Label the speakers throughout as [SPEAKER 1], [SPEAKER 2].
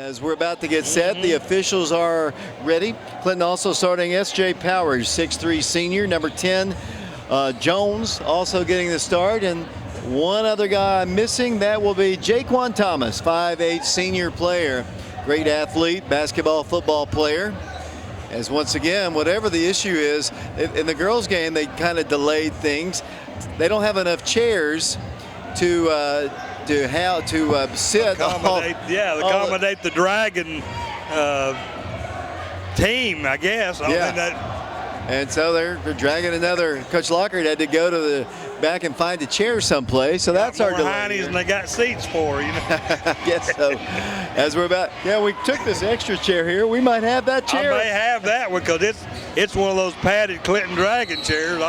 [SPEAKER 1] As we're about to get set, the officials are ready. Clinton also starting S.J. Powers, 6'3" senior. Number 10, Jones also getting the start. And one other guy missing, that will be Jaquan Thomas, 5'8" senior player. Great athlete, basketball, football player. As once again, whatever the issue is, in the girls' game, they kind of delayed things. They don't have enough chairs to sit.
[SPEAKER 2] Accommodate the Dragon team, I guess.
[SPEAKER 1] And so they're dragging another. Coach Lockhart had to go to the back and find a chair someplace. So that's our delay.
[SPEAKER 2] Heinies and they got seats for,
[SPEAKER 1] Yes, so as we're about, we took this extra chair here. We might have that chair.
[SPEAKER 2] I may have that one because it's one of those padded Clinton Dragon chairs.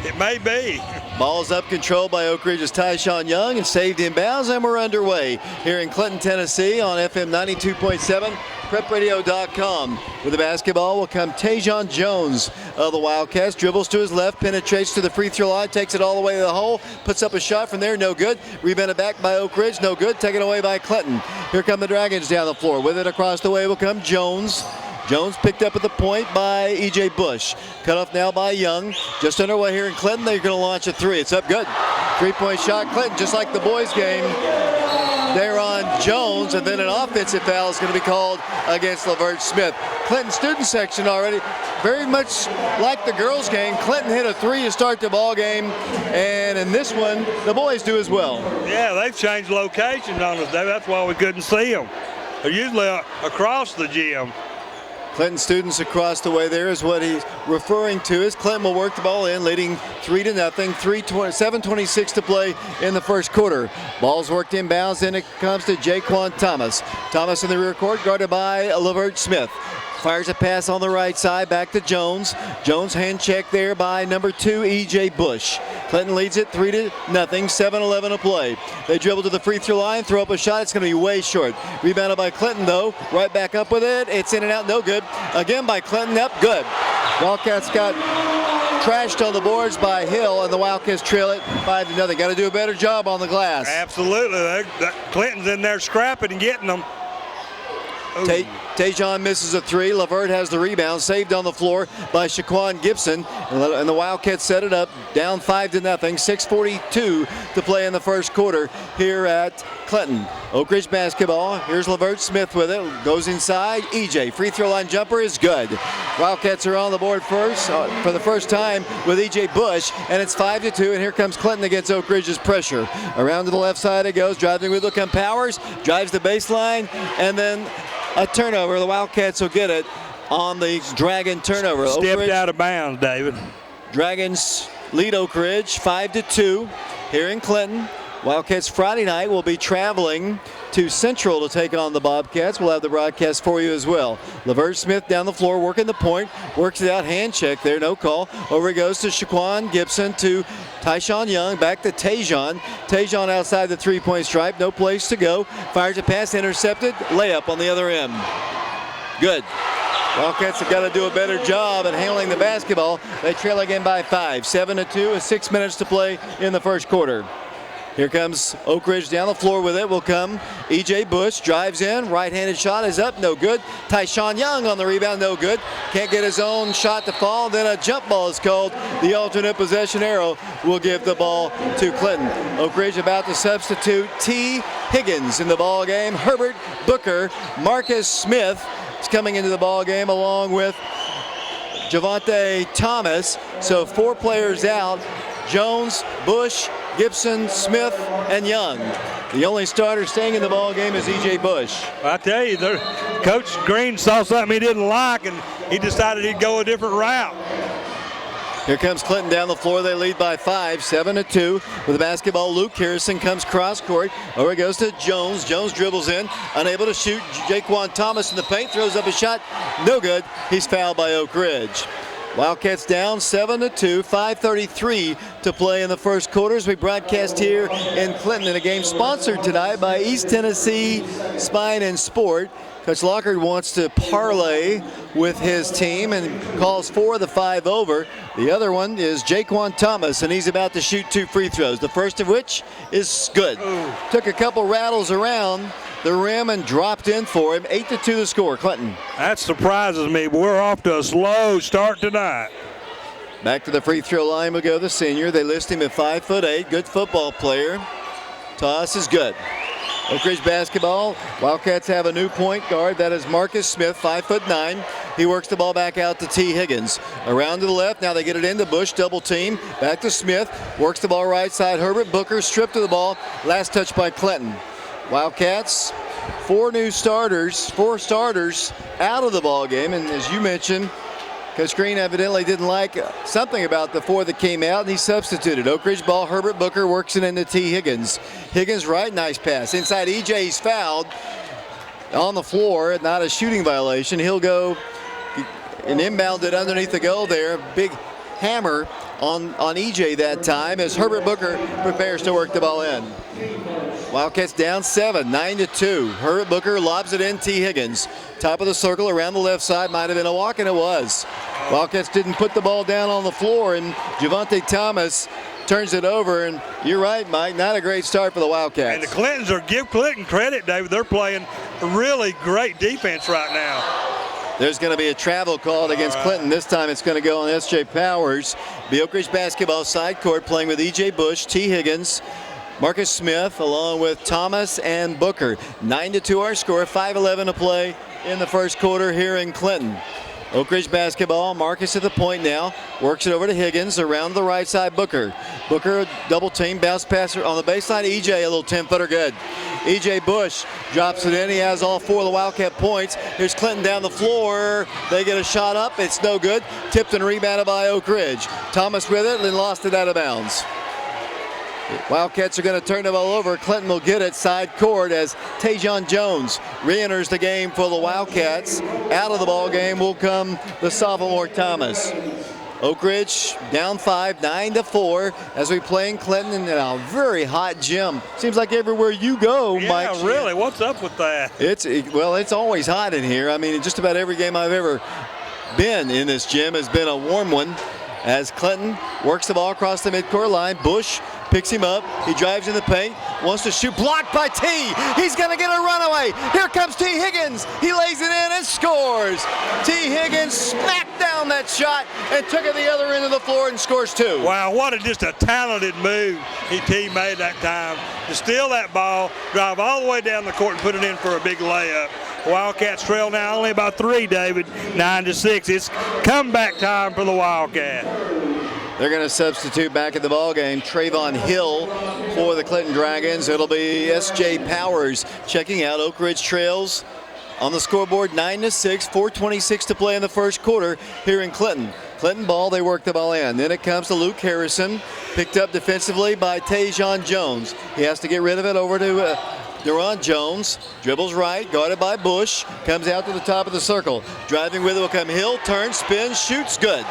[SPEAKER 2] It may be.
[SPEAKER 1] Ball's up, controlled by Oak Ridge's Tyshawn Young and saved inbounds, and we're underway here in Clinton, Tennessee on FM 92.7, prepradio.com. With the basketball will come Tajion Jones of the Wildcats. Dribbles to his left, penetrates to the free throw line, takes it all the way to the hole, puts up a shot from there, no good. Rebounded back by Oak Ridge, no good. Taken away by Clinton. Here come the Dragons down the floor. With it across the way will come Jones. Jones picked up at the point by E.J. Bush. Cut off now by Young. Just underway here in Clinton. They're going to launch a three. It's up good. Three-point shot. Clinton, just like the boys' game, they're on Jones, and then an offensive foul is going to be called against Levert Smith. Clinton student section already, very much like the girls' game. Clinton hit a three to start the ball game, and in this one, the boys do as well.
[SPEAKER 2] Yeah, they've changed locations on us. That's why we couldn't see them. They're usually across the gym.
[SPEAKER 1] Clinton students across the way there is what he's referring to as Clinton will work the ball in, leading 3-0. 7:26 to play in the first quarter. Ball's worked inbounds, and it comes to Jaquan Thomas. Thomas in the rear court, guarded by Levert Smith. Fires a pass on the right side, back to Jones. Jones hand check there by number 2, E.J. Bush. Clinton leads it 3-0, 7:11 to play. They dribble to the free throw line, throw up a shot, it's going to be way short. Rebounded by Clinton though, right back up with it. It's in and out, no good. Again by Clinton, up, good. Wildcats got trashed on the boards by Hill, and the Wildcats trail it 5-0. Got to do a better job on the glass.
[SPEAKER 2] Absolutely, Clinton's in there scrapping and getting them.
[SPEAKER 1] Tajion misses a three. Levert has the rebound, saved on the floor by Shaquan Gibson, and the Wildcats set it up, down 5-0. 6:42 to play in the first quarter here at Clinton. Oak Ridge basketball. Here's Levert Smith with it. Goes inside. EJ, free throw line jumper is good. Wildcats are on the board first for the first time with EJ Bush, and it's 5-2. And here comes Clinton against Oak Ridge's pressure. Around to the left side it goes. Driving with Lucam Powers. Drives the baseline, and then a turnover. The Wildcats will get it on the Dragon turnover.
[SPEAKER 2] Stepped out of bounds, David.
[SPEAKER 1] Dragons lead Oak Ridge 5-2 here in Clinton. Wildcats Friday night will be traveling to Central to take on the Bobcats. We'll have the broadcast for you as well. Levert Smith down the floor working the point. Works it out, hand check there, no call. Over it goes to Shaquan Gibson to Tyshawn Young, back to Tajion. Tajion outside the three-point stripe, no place to go. Fires a pass, intercepted, layup on the other end. Good. Wildcats have got to do a better job at handling the basketball. They trail again by 5, 7-2, with 6 minutes to play in the first quarter. Here comes Oak Ridge down the floor with it. Will come E.J. Bush, drives in, right-handed shot is up, no good. Tyshawn Young on the rebound, no good. Can't get his own shot to fall. Then a jump ball is called. The alternate possession arrow will give the ball to Clinton. Oak Ridge about to substitute T. Higgins in the ball game. Herbert, Booker, Marcus Smith is coming into the ball game along with Javante Thomas. So 4 players out. Jones, Bush, Gibson, Smith, and Young. The only starter staying in the ball game is E.J. Bush.
[SPEAKER 2] I tell you, Coach Green saw something he didn't like, and he decided he'd go a different route.
[SPEAKER 1] Here comes Clinton down the floor. They lead by 5, 7-2. With the basketball, Luke Harrison comes cross court. Over it goes to Jones. Jones dribbles in, unable to shoot. Jaquan Thomas in the paint, throws up a shot. No good. He's fouled by Oak Ridge. Wildcats down 7-2, 5:33 to play in the first quarter as we broadcast here in Clinton in a game sponsored tonight by East Tennessee Spine and Sport. Coach Lockhart wants to parlay with his team and calls for the 5 over. The other one is Jaquan Thomas, and he's about to shoot 2 free throws, the first of which is good. Took a couple rattles around, the rim and dropped in for him. 8-2 the score. Clinton.
[SPEAKER 2] That surprises me. We're off to a slow start tonight.
[SPEAKER 1] Back to the free throw line will go the senior. They list him at 5'8", good football player. Toss is good. Oak Ridge basketball. Wildcats have a new point guard. That is Marcus Smith, 5'9". He works the ball back out to T. Higgins. Around to the left. Now they get it into Bush. Double team. Back to Smith. Works the ball right side. Herbert. Booker stripped of the ball. Last touch by Clinton. Wildcats, four starters out of the ball game. And as you mentioned, Coach Green evidently didn't like something about the four that came out, and he substituted. Oak Ridge ball, Herbert. Booker works it into T. Higgins. Higgins right, nice pass. Inside EJ, he's fouled on the floor, not a shooting violation. He'll go and inbound it underneath the goal there. Big hammer on EJ that time as Herbert Booker prepares to work the ball in. Wildcats down 7, 9-2. Herbert Booker lobs it in, T. Higgins. Top of the circle around the left side, might have been a walk, and it was. Wildcats didn't put the ball down on the floor, and Javante Thomas turns it over, and you're right, Mike, not a great start for the Wildcats.
[SPEAKER 2] And the Clintons give Clinton credit, David. They're playing really great defense right now.
[SPEAKER 1] There's going to be a travel called against Clinton. This time it's going to go on S.J. Powers. The Oak Ridge basketball side court playing with E.J. Bush, T. Higgins, Marcus Smith, along with Thomas and Booker. 9-2 our score, 5:11 to play in the first quarter here in Clinton. Oak Ridge basketball, Marcus at the point now, works it over to Higgins, around the right side, Booker. Booker, double team, bounce passer on the baseline, EJ, a little 10-footer good. EJ Bush drops it in, he has all four of the Wildcat points. Here's Clinton down the floor, they get a shot up, it's no good. Tipped and rebounded by Oak Ridge. Thomas with it and lost it out of bounds. Wildcats are going to turn the ball over. Clinton will get it side court as Tajion Jones re-enters the game for the Wildcats. Out of the ball game will come the sophomore Thomas. Oak Ridge down 5, 9-4 as we play in Clinton in a very hot gym. Seems like everywhere you go, Mike.
[SPEAKER 2] Yeah, really. What's up with that?
[SPEAKER 1] It's always hot in here. I mean, just about every game I've ever been in this gym has been a warm one. As Clinton works the ball across the midcourt line, Bush picks him up. He drives in the paint, wants to shoot, blocked by T. He's going to get a runaway. Here comes T. Higgins. He lays it in and scores. T. Higgins smacked down that shot and took it the other end of the floor and scores two.
[SPEAKER 2] Wow, what just a talented move T made that time to steal that ball, drive all the way down the court and put it in for a big layup. Wildcats trail now only by 3, David, 9-6. It's comeback time for the Wildcats.
[SPEAKER 1] They're going to substitute back in the ball game Trayvon Hill for the Clinton Dragons. It'll be S.J. Powers checking out. Oak Ridge trails on the scoreboard 9-6, 4:26 to play in the first quarter here in Clinton. Clinton ball, they work the ball in. Then it comes to Luke Harrison, picked up defensively by Tajion Jones. He has to get rid of it over to Deron Jones, dribbles right, guarded by Bush, comes out to the top of the circle. Driving with it will come Hill, turns, spins, shoots, good.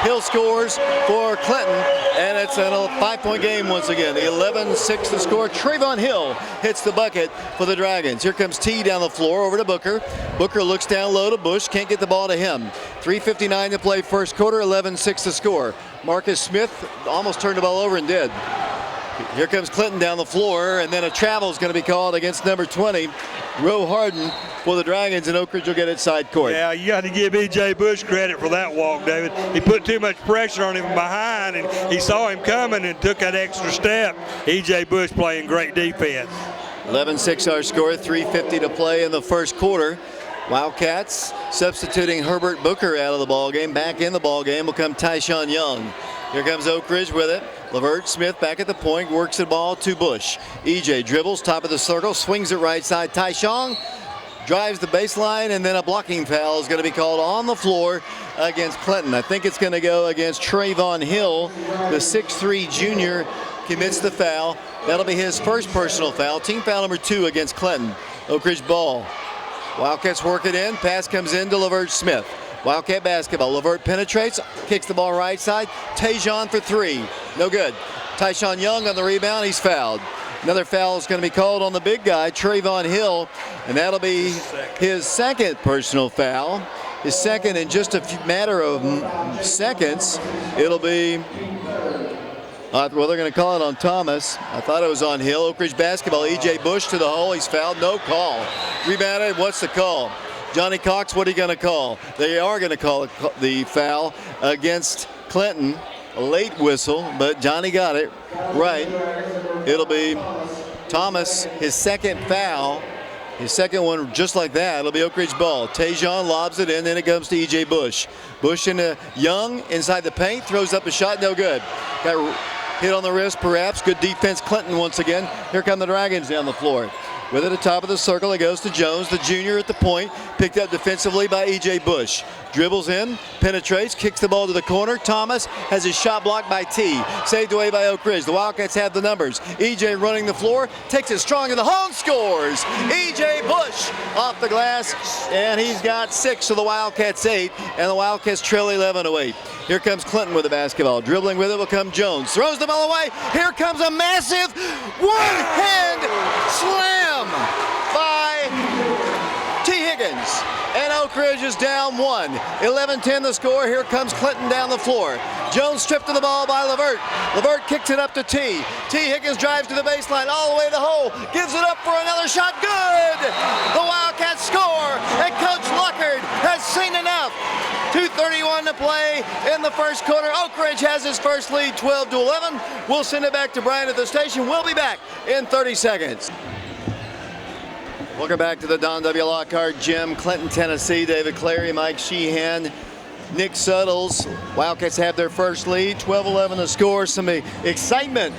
[SPEAKER 1] Hill scores for Clinton, and it's a 5-point game once again. 11-6 to score. Trayvon Hill hits the bucket for the Dragons. Here comes T down the floor over to Booker. Booker looks down low to Bush, can't get the ball to him. 3:59 to play first quarter, 11-6 to score. Marcus Smith almost turned the ball over and did. Here comes Clinton down the floor, and then a travel is going to be called against number 20, Roe Harden, for the Dragons, and Oak Ridge will get it side court.
[SPEAKER 2] Yeah, you got to give E.J. Bush credit for that walk, David. He put too much pressure on him from behind, and he saw him coming and took that extra step. E.J. Bush playing great defense.
[SPEAKER 1] 11-6 our score, 3:50 to play in the first quarter. Wildcats substituting Herbert Booker out of the ball game. Back in the ball game will come Tyshawn Young. Here comes Oak Ridge with it. Levert Smith back at the point, works the ball to Bush. EJ dribbles, top of the circle, swings it right side. Tyshawn drives the baseline, and then a blocking foul is going to be called on the floor against Clinton. I think it's going to go against Trayvon Hill. The 6'3" junior commits the foul. That'll be his first personal foul. Team foul number 2 against Clinton. Oak Ridge ball. Wildcats work it in. Pass comes in to Levert Smith. Wildcat basketball. Levert penetrates, kicks the ball right side. Tajion for 3. No good. Tyshawn Young on the rebound. He's fouled. Another foul is going to be called on the big guy, Trayvon Hill, and that'll be his second personal foul. His second in just a matter of seconds. It'll be Well, they're going to call it on Thomas. I thought it was on Hill. Oak Ridge basketball. E.J. Bush to the hole. He's fouled. No call. Rebounded. What's the call? Johnny Cox, what are you going to call? They are going to call the foul against Clinton. A late whistle, but Johnny got it right. It'll be Thomas, his second foul. His second one just like that. It'll be Oak Ridge ball. Tajion lobs it in, then it comes to E.J. Bush. Bush into Young inside the paint, throws up a shot, no good. Got hit on the wrist, perhaps. Good defense, Clinton once again. Here come the Dragons down the floor. With it at the top of the circle, it goes to Jones, the junior at the point, picked up defensively by E.J. Bush. Dribbles in, penetrates, kicks the ball to the corner. Thomas has his shot blocked by T. Saved away by Oak Ridge. The Wildcats have the numbers. E.J. running the floor, takes it strong to the home, scores. E.J. Bush off the glass, and he's got 6, so the Wildcats 8, and the Wildcats trail 11-8. Here comes Clinton with the basketball. Dribbling with it will come Jones. Throws the ball away. Here comes a massive one-hand slam by T. Higgins. And Oak Ridge is down 1. 11-10 the score. Here comes Clinton down the floor. Jones stripped of the ball by Levert. Levert kicks it up to T. T. Higgins drives to the baseline all the way to the hole. Gives it up for another shot. Good! The Wildcats score, and Coach Luckard has seen enough. 2:31 to play in the first quarter. Oak Ridge has his first lead, 12-11. We'll send it back to Brian at the station. We'll be back in 30 seconds. Welcome back to the Don W. Lockhart Gym, Clinton, Tennessee. David Clary, Mike Sheehan, Nick Suttles. Wildcats have their first lead, 12-11 the score. Some excitement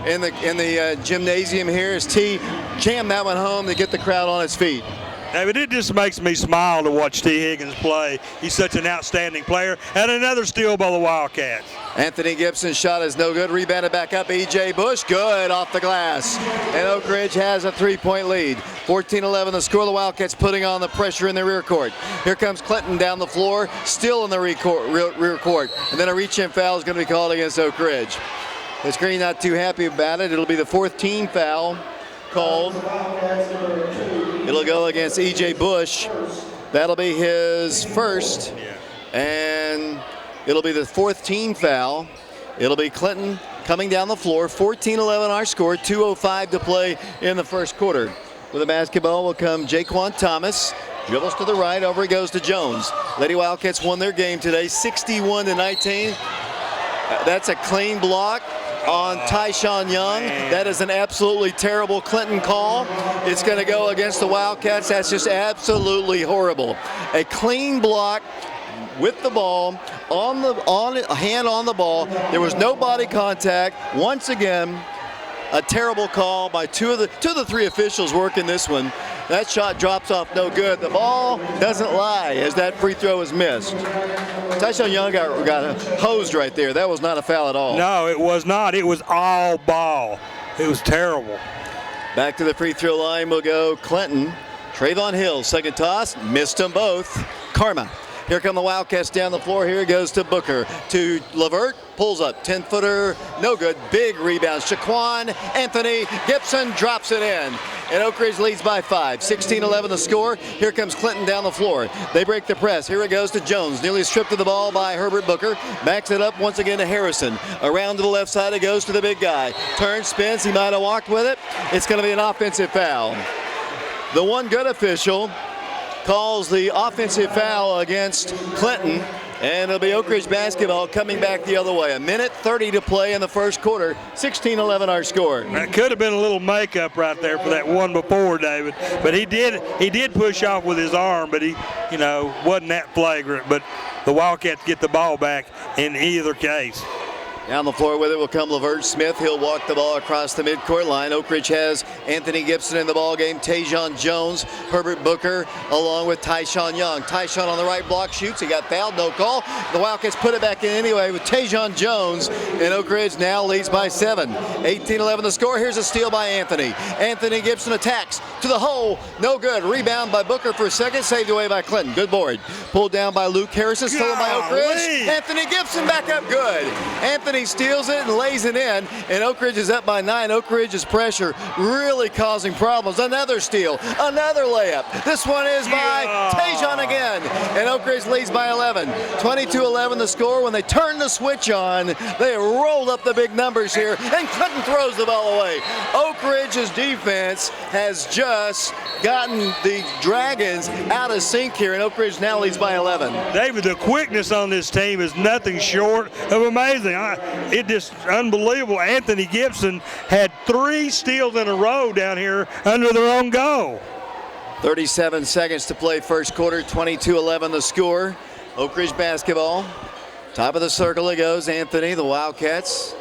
[SPEAKER 1] in the gymnasium here as T jammed that one home to get the crowd on its feet.
[SPEAKER 2] David, it just makes me smile to watch T. Higgins play. He's such an outstanding player. And another steal by the Wildcats.
[SPEAKER 1] Anthony Gibson's shot is no good. Rebounded back up. E.J. Bush, good off the glass. And Oak Ridge has a 3-point lead. 14-11 the score. The Wildcats putting on the pressure in the rear court. Here comes Clinton down the floor, still in the rear court. And then a reach-in foul is going to be called against Oak Ridge. The screen not too happy about it. It'll be the 4th team foul called. It'll go against E.J. Bush. That'll be his first. And it'll be the 4th team foul. It'll be Clinton coming down the floor. 14-11 our score. 2:05 to play in the first quarter. With the basketball will come Jaquan Thomas. Dribbles to the right. Over he goes to Jones. Lady Wildcats won their game today, 61-19. That's a clean block on Tyshawn Young. That is an absolutely terrible Clinton call. It's going to go against the Wildcats. That's just absolutely horrible. A clean block with the ball, hand on the ball. There was no body contact. Once again, a terrible call by two of the 3 officials working this one. That shot drops off no good. The ball doesn't lie as that free throw is missed. Tyshawn Young got hosed right there. That was not a foul at all.
[SPEAKER 2] No, it was not. It was all ball. It was terrible.
[SPEAKER 1] Back to the free throw line will go Clinton. Trayvon Hill, second toss, missed them both. Karma. Here come the Wildcats down the floor. Here it goes to Booker, to Levert, pulls up, 10-footer, no good, big rebound. Shaquan Anthony Gibson drops it in, and Oak Ridge leads by 5. 16-11 the score. Here comes Clinton down the floor. They break the press. Here it goes to Jones, nearly stripped of the ball by Herbert Booker. Backs it up once again to Harrison. Around to the left side it goes to the big guy. Turns, spins, he might have walked with it. It's going to be an offensive foul. The one good official calls the offensive foul against Clinton, and it'll be Oak Ridge basketball coming back the other way. 1:30 to play in the first quarter. 16-11 our score.
[SPEAKER 2] That could have been a little makeup right there for that one before, David. But he did push off with his arm, but he, wasn't that flagrant. But the Wildcats get the ball back in either case.
[SPEAKER 1] Down the floor with it will come Levert Smith. He'll walk the ball across the midcourt line. Oak Ridge has Anthony Gibson in the ball game. Tajion Jones, Herbert Booker, along with Tyshawn Young. Tyshawn on the right block shoots. He got fouled, no call. The Wildcats put it back in anyway with Tajion Jones, and Oak Ridge now leads by 7. 18-11 the score. Here's a steal by Anthony. Anthony Gibson attacks to the hole. No good. Rebound by Booker for a second. Saved away by Clinton. Good board. Pulled down by Luke Harrison. Stolen by Oak Ridge. Anthony Gibson back up good. Anthony Anthony steals it and lays it in, and Oak Ridge is up by 9. Oak Ridge's pressure really causing problems. Another steal, another layup. This one is by Tajion again, and Oak Ridge leads by 11. 22-11 the score. When they turn the switch on, they rolled up the big numbers here, and Clinton throws the ball away. Oak Ridge's defense has just gotten the Dragons out of sync here, and Oak Ridge now leads by 11.
[SPEAKER 2] David, the quickness on this team is nothing short of amazing. It just unbelievable. Anthony Gibson had 3 steals in a row down here under their own goal.
[SPEAKER 1] 37 seconds to play first quarter, 22-11 the score. Oak Ridge basketball. Top of the circle it goes. Anthony, the Wildcats,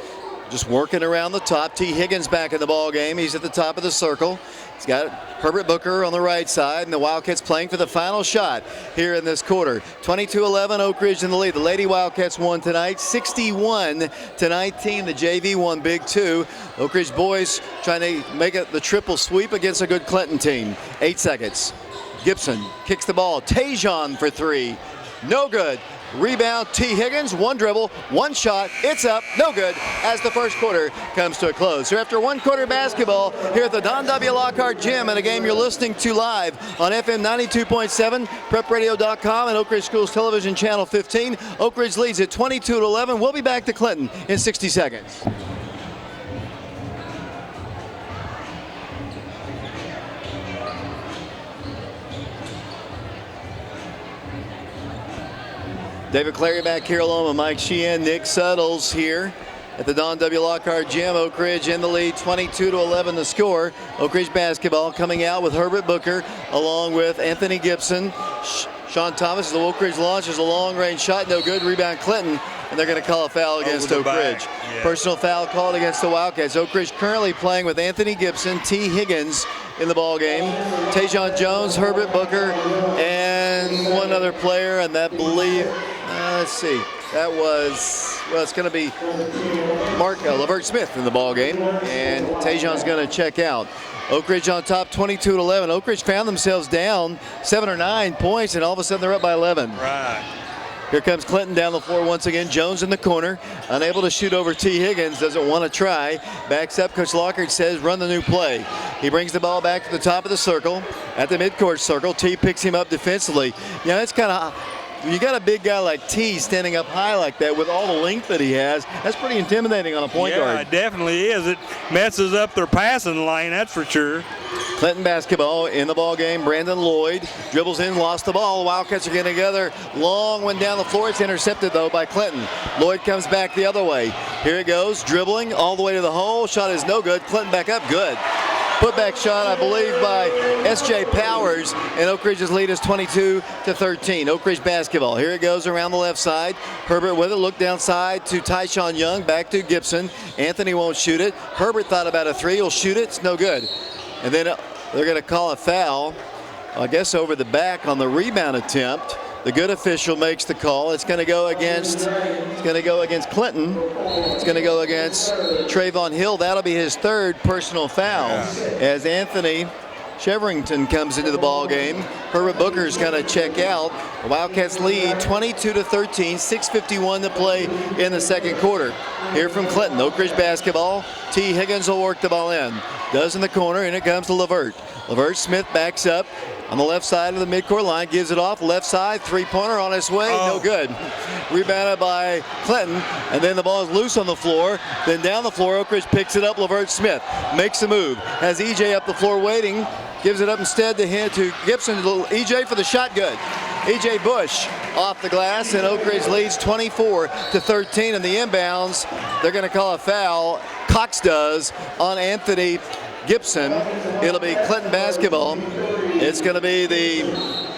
[SPEAKER 1] just working around the top. T. Higgins back in the ball game. He's at the top of the circle. He's got Herbert Booker on the right side, and the Wildcats playing for the final shot here in this quarter. 22-11, Oak Ridge in the lead. The Lady Wildcats won tonight, 61-19. The JV won big too. Oak Ridge boys trying to make it the triple sweep against a good Clinton team. 8 seconds. Gibson kicks the ball. Tajion for 3. No good. Rebound, T. Higgins, 1 dribble, 1 shot, it's up, no good, as the first quarter comes to a close. So after 1 quarter basketball here at the Don W. Lockhart Gym, and a game you're listening to live on FM 92.7, prepradio.com, and Oak Ridge Schools Television Channel 15. Oak Ridge leads at 22-11. We'll be back to Clinton in 60 seconds. David Clary back here along with Mike Sheehan, Nick Suttles here at the Don W. Lockhart Gym. Oak Ridge in the lead, 22-11 the score. Oak Ridge basketball coming out with Herbert Booker along with Anthony Gibson. Sean Thomas, the Oak Ridge launches a long-range shot, no good. Rebound Clinton, and they're going to call a foul against Oak Ridge. Yeah. Personal foul called against the Wildcats. Oak Ridge currently playing with Anthony Gibson, T. Higgins in the ball game, Tajion Jones, Herbert Booker, and one other player, and that believe. Let's see. That was, well, it's going to be Levert Smith in the ball game, and Tajion's going to check out. Oak Ridge on top, 22-11. Oak Ridge found themselves down 7 or 9 points, and all of a sudden they're up by 11.
[SPEAKER 2] Right.
[SPEAKER 1] Here comes Clinton down the floor once again. Jones in the corner, unable to shoot over T. Higgins, doesn't want to try. Backs up. Coach Lockhart says, run the new play. He brings the ball back to the top of the circle, at the midcourt circle. T picks him up defensively. Yeah, that's kind of. You got a big guy like T standing up high like that with all the length that he has. That's pretty intimidating on a point guard.
[SPEAKER 2] Yeah, it definitely is. It messes up their passing lane, that's for sure.
[SPEAKER 1] Clinton basketball in the ball game. Brandon Lloyd dribbles in, lost the ball. The Wildcats are getting together. Long one down the floor. It's intercepted, though, by Clinton. Lloyd comes back the other way. Here it goes, dribbling all the way to the hole. Shot is no good. Clinton back up, good. Putback shot, I believe, by S.J. Powers, and Oak Ridge's lead is 22-13. Oak Ridge basketball. Here it goes around the left side. Herbert with it. Look downside to Tyshawn Young. Back to Gibson. Anthony won't shoot it. Herbert thought about a 3. He'll shoot it. It's no good. And then they're going to call a foul, I guess, over the back on the rebound attempt. The good official makes the call. It's going to go against Clinton. It's going to go against Trayvon Hill. That'll be his 3rd personal foul as Anthony Cheverington comes into the ball game. Herbert Booker's going to check out. The Wildcats lead 22-13, 6:51 to play in the second quarter. Here from Clinton, Oak Ridge basketball. T. Higgins will work the ball in. Does in the corner, and it comes to Levert. Levert Smith backs up on the left side of the midcourt line, gives it off. Left side, 3-pointer on its way, no good. Rebounded by Clinton, and then the ball is loose on the floor. Then down the floor, Oak Ridge picks it up. Levert Smith makes a move. Has EJ up the floor waiting. Gives it up instead to Gibson. EJ for the shot, good. EJ Bush off the glass, and Oak Ridge leads 24-13. And the inbounds, they're going to call a foul. Cox does on Anthony Gibson. It'll be Clinton basketball. It's going to be the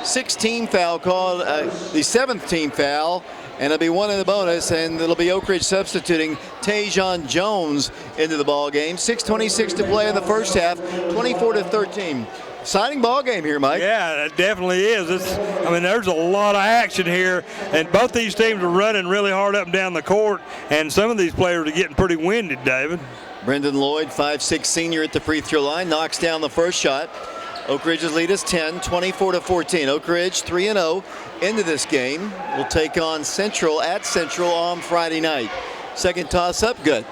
[SPEAKER 1] 16th foul called, the 7th team foul, and it'll be 1 in the bonus, and it'll be Oak Ridge substituting Tajion Jones into the ball game. 6:26 to play in the first half, 24-13. Exciting ball game here, Mike.
[SPEAKER 2] Yeah, it definitely is. There's a lot of action here, and both these teams are running really hard up and down the court, and some of these players are getting pretty winded, David.
[SPEAKER 1] Brendan Lloyd, 5'6" senior at the free throw line, knocks down the first shot. Oak Ridge's lead is 10, 24-14. Oak Ridge 3-0 into this game. Will take on Central at Central on Friday night. Second toss up, good.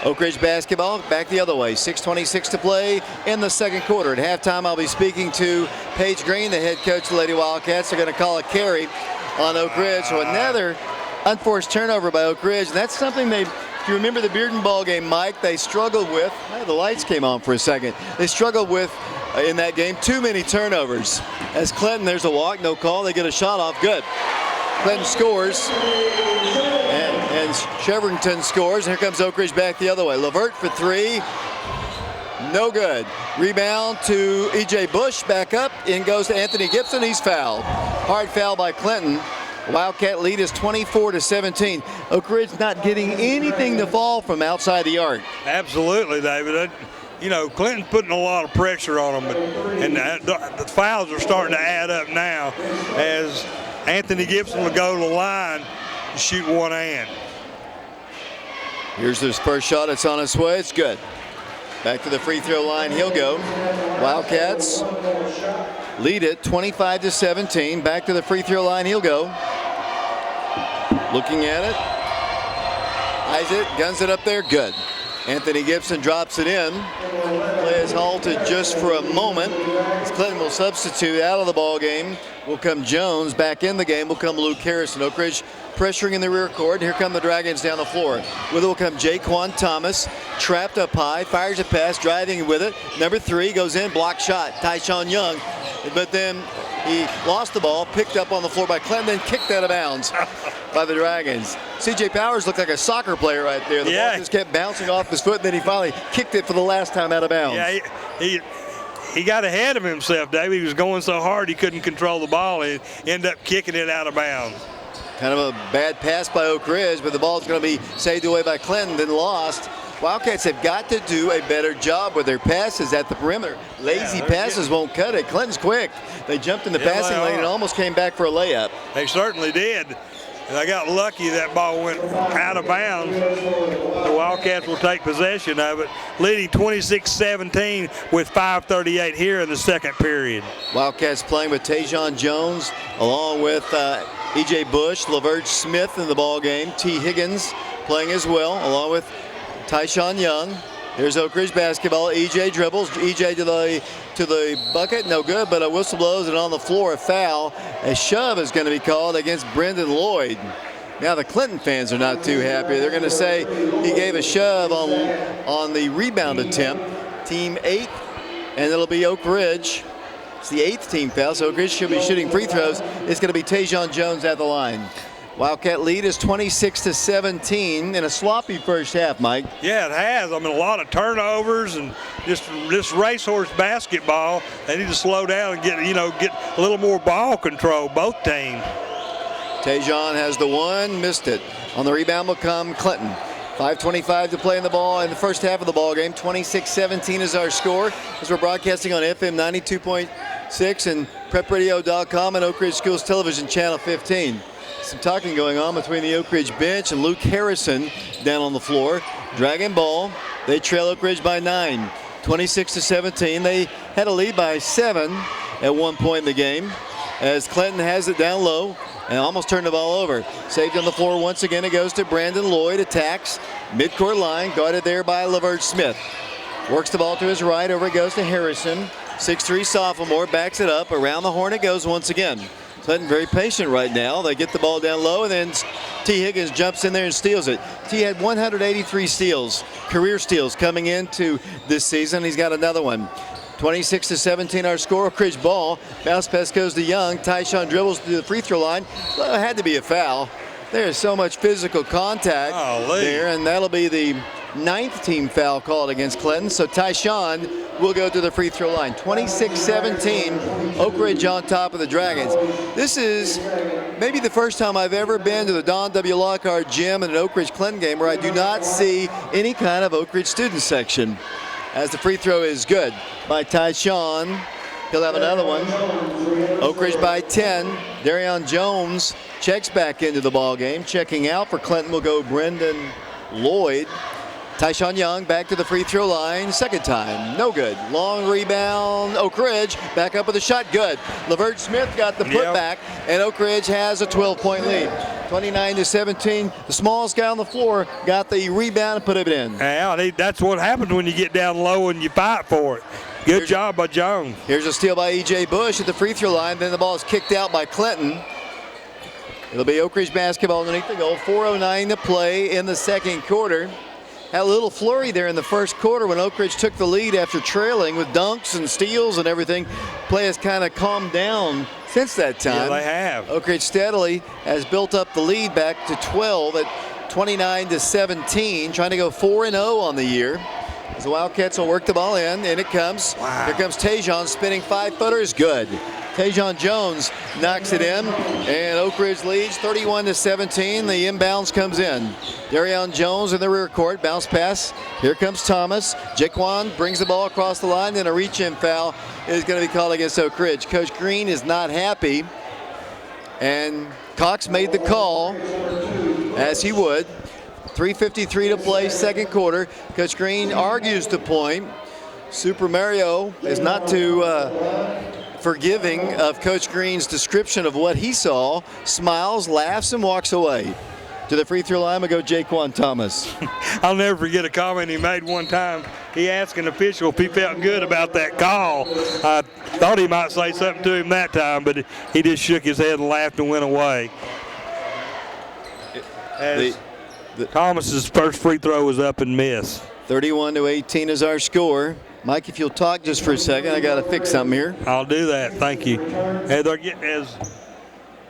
[SPEAKER 1] Oak Ridge basketball back the other way. 6:26 to play in the second quarter. At halftime, I'll be speaking to Paige Green, the head coach of the Lady Wildcats. They're going to call a carry on Oak Ridge. So another unforced turnover by Oak Ridge. And that's something if you remember the Bearden ball game, Mike, they struggled with. The lights came on for a second. They struggled with, in that game, too many turnovers. As Clinton, there's a walk, no call. They get a shot off, good. Clinton scores. And Cheverington scores. And here comes Oak Ridge back the other way. Levert for three. No good. Rebound to E.J. Bush. Back up. In goes to Anthony Gibson. He's fouled. Hard foul by Clinton. Wildcat lead is 24-17. Oak Ridge not getting anything to fall from outside the arc.
[SPEAKER 2] Absolutely, David. You know, Clinton's putting a lot of pressure on them. And the fouls are starting to add up now as Anthony Gibson will go to the line and shoot one hand.
[SPEAKER 1] Here's his first shot. It's on its way. It's good. Back to the free throw line. He'll go. Wildcats lead it 25-17. Back to the free throw line. He'll go. Looking at it. Eyes it. Guns it up there. Good. Anthony Gibson drops it in. Play is halted just for a moment. As Clinton will substitute out of the ball game. Will come Jones. Back in the game will come Luke Harrison. Oak Ridge pressuring in the rear court. Here come the Dragons down the floor. With it will come Jaquan Thomas. Trapped up high. Fires a pass. Driving with it. Number 3 goes in. Block shot. Tyshawn Young. But then he lost the ball. Picked up on the floor by Clinton. Then kicked out of bounds by the Dragons. C.J. Powers looked like a soccer player right there. The ball just kept bouncing off his foot. And then he finally kicked it for the last time out of bounds.
[SPEAKER 2] Yeah, he got ahead of himself, David. He was going so hard he couldn't control the ball and ended up kicking it out of bounds.
[SPEAKER 1] Kind of a bad pass by Oak Ridge, but the ball's going to be saved away by Clinton, then lost. Wildcats have got to do a better job with their passes at the perimeter. Lazy passes won't cut it. Clinton's quick. They jumped in the passing lane and almost came back for a layup.
[SPEAKER 2] They certainly did. And I got lucky that ball went out of bounds. The Wildcats will take possession of it, leading 26-17 with 5:38 here in the second period.
[SPEAKER 1] Wildcats playing with Tajion Jones along with E.J. Bush, Levert Smith in the ball game. T. Higgins playing as well along with Tyshawn Young. Here's Oak Ridge basketball. E.J. dribbles. E.J. to the bucket. No good, but a whistle blows and on the floor a foul. A shove is going to be called against Brendan Lloyd. Now the Clinton fans are not too happy. They're going to say he gave a shove on the rebound attempt. Team 8, and it'll be Oak Ridge. It's the 8th team foul, so Oak Ridge should be shooting free throws. It's going to be Tajion Jones at the line. Wildcat lead is 26-17 in a sloppy first half, Mike.
[SPEAKER 2] Yeah, it has. I mean, a lot of turnovers and just racehorse basketball. They need to slow down and get a little more ball control, both teams.
[SPEAKER 1] Tajion has the one, missed it. On the rebound will come Clinton. 5:25 to play in the ball in the first half of the ball game. 26-17 is our score as we're broadcasting on FM 92.6 and prepradio.com and Oak Ridge Schools Television Channel 15. Some talking going on between the Oak Ridge bench and Luke Harrison down on the floor. Dragon ball. They trail Oak Ridge by 9. 26-17. They had a lead by 7 at one point in the game as Clinton has it down low and almost turned the ball over. Saved on the floor once again. It goes to Brandon Lloyd. Attacks midcourt line. Guarded there by Levert Smith. Works the ball to his right. Over it goes to Harrison. 6'3 sophomore. Backs it up. Around the horn it goes once again. Clinton very patient right now. They get the ball down low, and then T. Higgins jumps in there and steals it. T had 183 steals, career steals coming into this season. He's got another one. 26-17 our score. Oak Ridge ball. Bounce pass goes to Young. Tyshawn dribbles to the free throw line. Well, it had to be a foul. There's so much physical contact there, and that'll be the 9th team foul called against Clinton. So Tyshawn will go to the free throw line. 26-17, Oak Ridge on top of the Dragons. This is maybe the first time I've ever been to the Don W. Lockhart gym in an Oak Ridge Clinton game where I do not see any kind of Oak Ridge student section. As the free throw is good by Tyshawn. He'll have another one. Oak Ridge by 10. Darion Jones checks back into the ball game. Checking out for Clinton will go Brendan Lloyd. Tyshawn Young back to the free throw line. Second time, no good. Long rebound. Oak Ridge back up with a shot. Good. Levert Smith got the putback, and Oak Ridge has a 12-point lead. 29-17. The smallest guy on the floor got the rebound and put it in.
[SPEAKER 2] Yeah, that's what happens when you get down low and you fight for it. Good job by Jones.
[SPEAKER 1] Here's a steal by E.J. Bush at the free throw line. Then the ball is kicked out by Clinton. It'll be Oak Ridge basketball underneath the goal. 4:09 to play in the second quarter. Had a little flurry there in the first quarter when Oak Ridge took the lead after trailing with dunks and steals and everything. Play has kind of calmed down since that time.
[SPEAKER 2] Yeah, they have.
[SPEAKER 1] Oak Ridge steadily has built up the lead back to 12 at 29-17, trying to go 4-0 on the year. As the Wildcats will work the ball in, and it comes.
[SPEAKER 2] Wow.
[SPEAKER 1] Here comes Tajion, spinning 5-footer is good. Tajion Jones knocks it in, and Oak Ridge leads 31-17. The inbounds comes in. Darion Jones in the rear court, bounce pass. Here comes Thomas. Jaquan brings the ball across the line, and a reach-in foul is going to be called against Oak Ridge. Coach Green is not happy, and Cox made the call, as he would. 3:53 to play, second quarter. Coach Green argues the point. Super Mario is not too forgiving of Coach Green's description of what he saw, smiles, laughs, and walks away. To the free throw line, we go Jaquan Thomas.
[SPEAKER 2] I'll never forget a comment he made one time. He asked an official if he felt good about that call. I thought he might say something to him that time, but he just shook his head and laughed and went away. Thomas's first free throw was up and missed.
[SPEAKER 1] 31-18 is our score. Mike, if you'll talk just for a second, I got to fix something here.
[SPEAKER 2] I'll do that. Thank you. And they're getting, as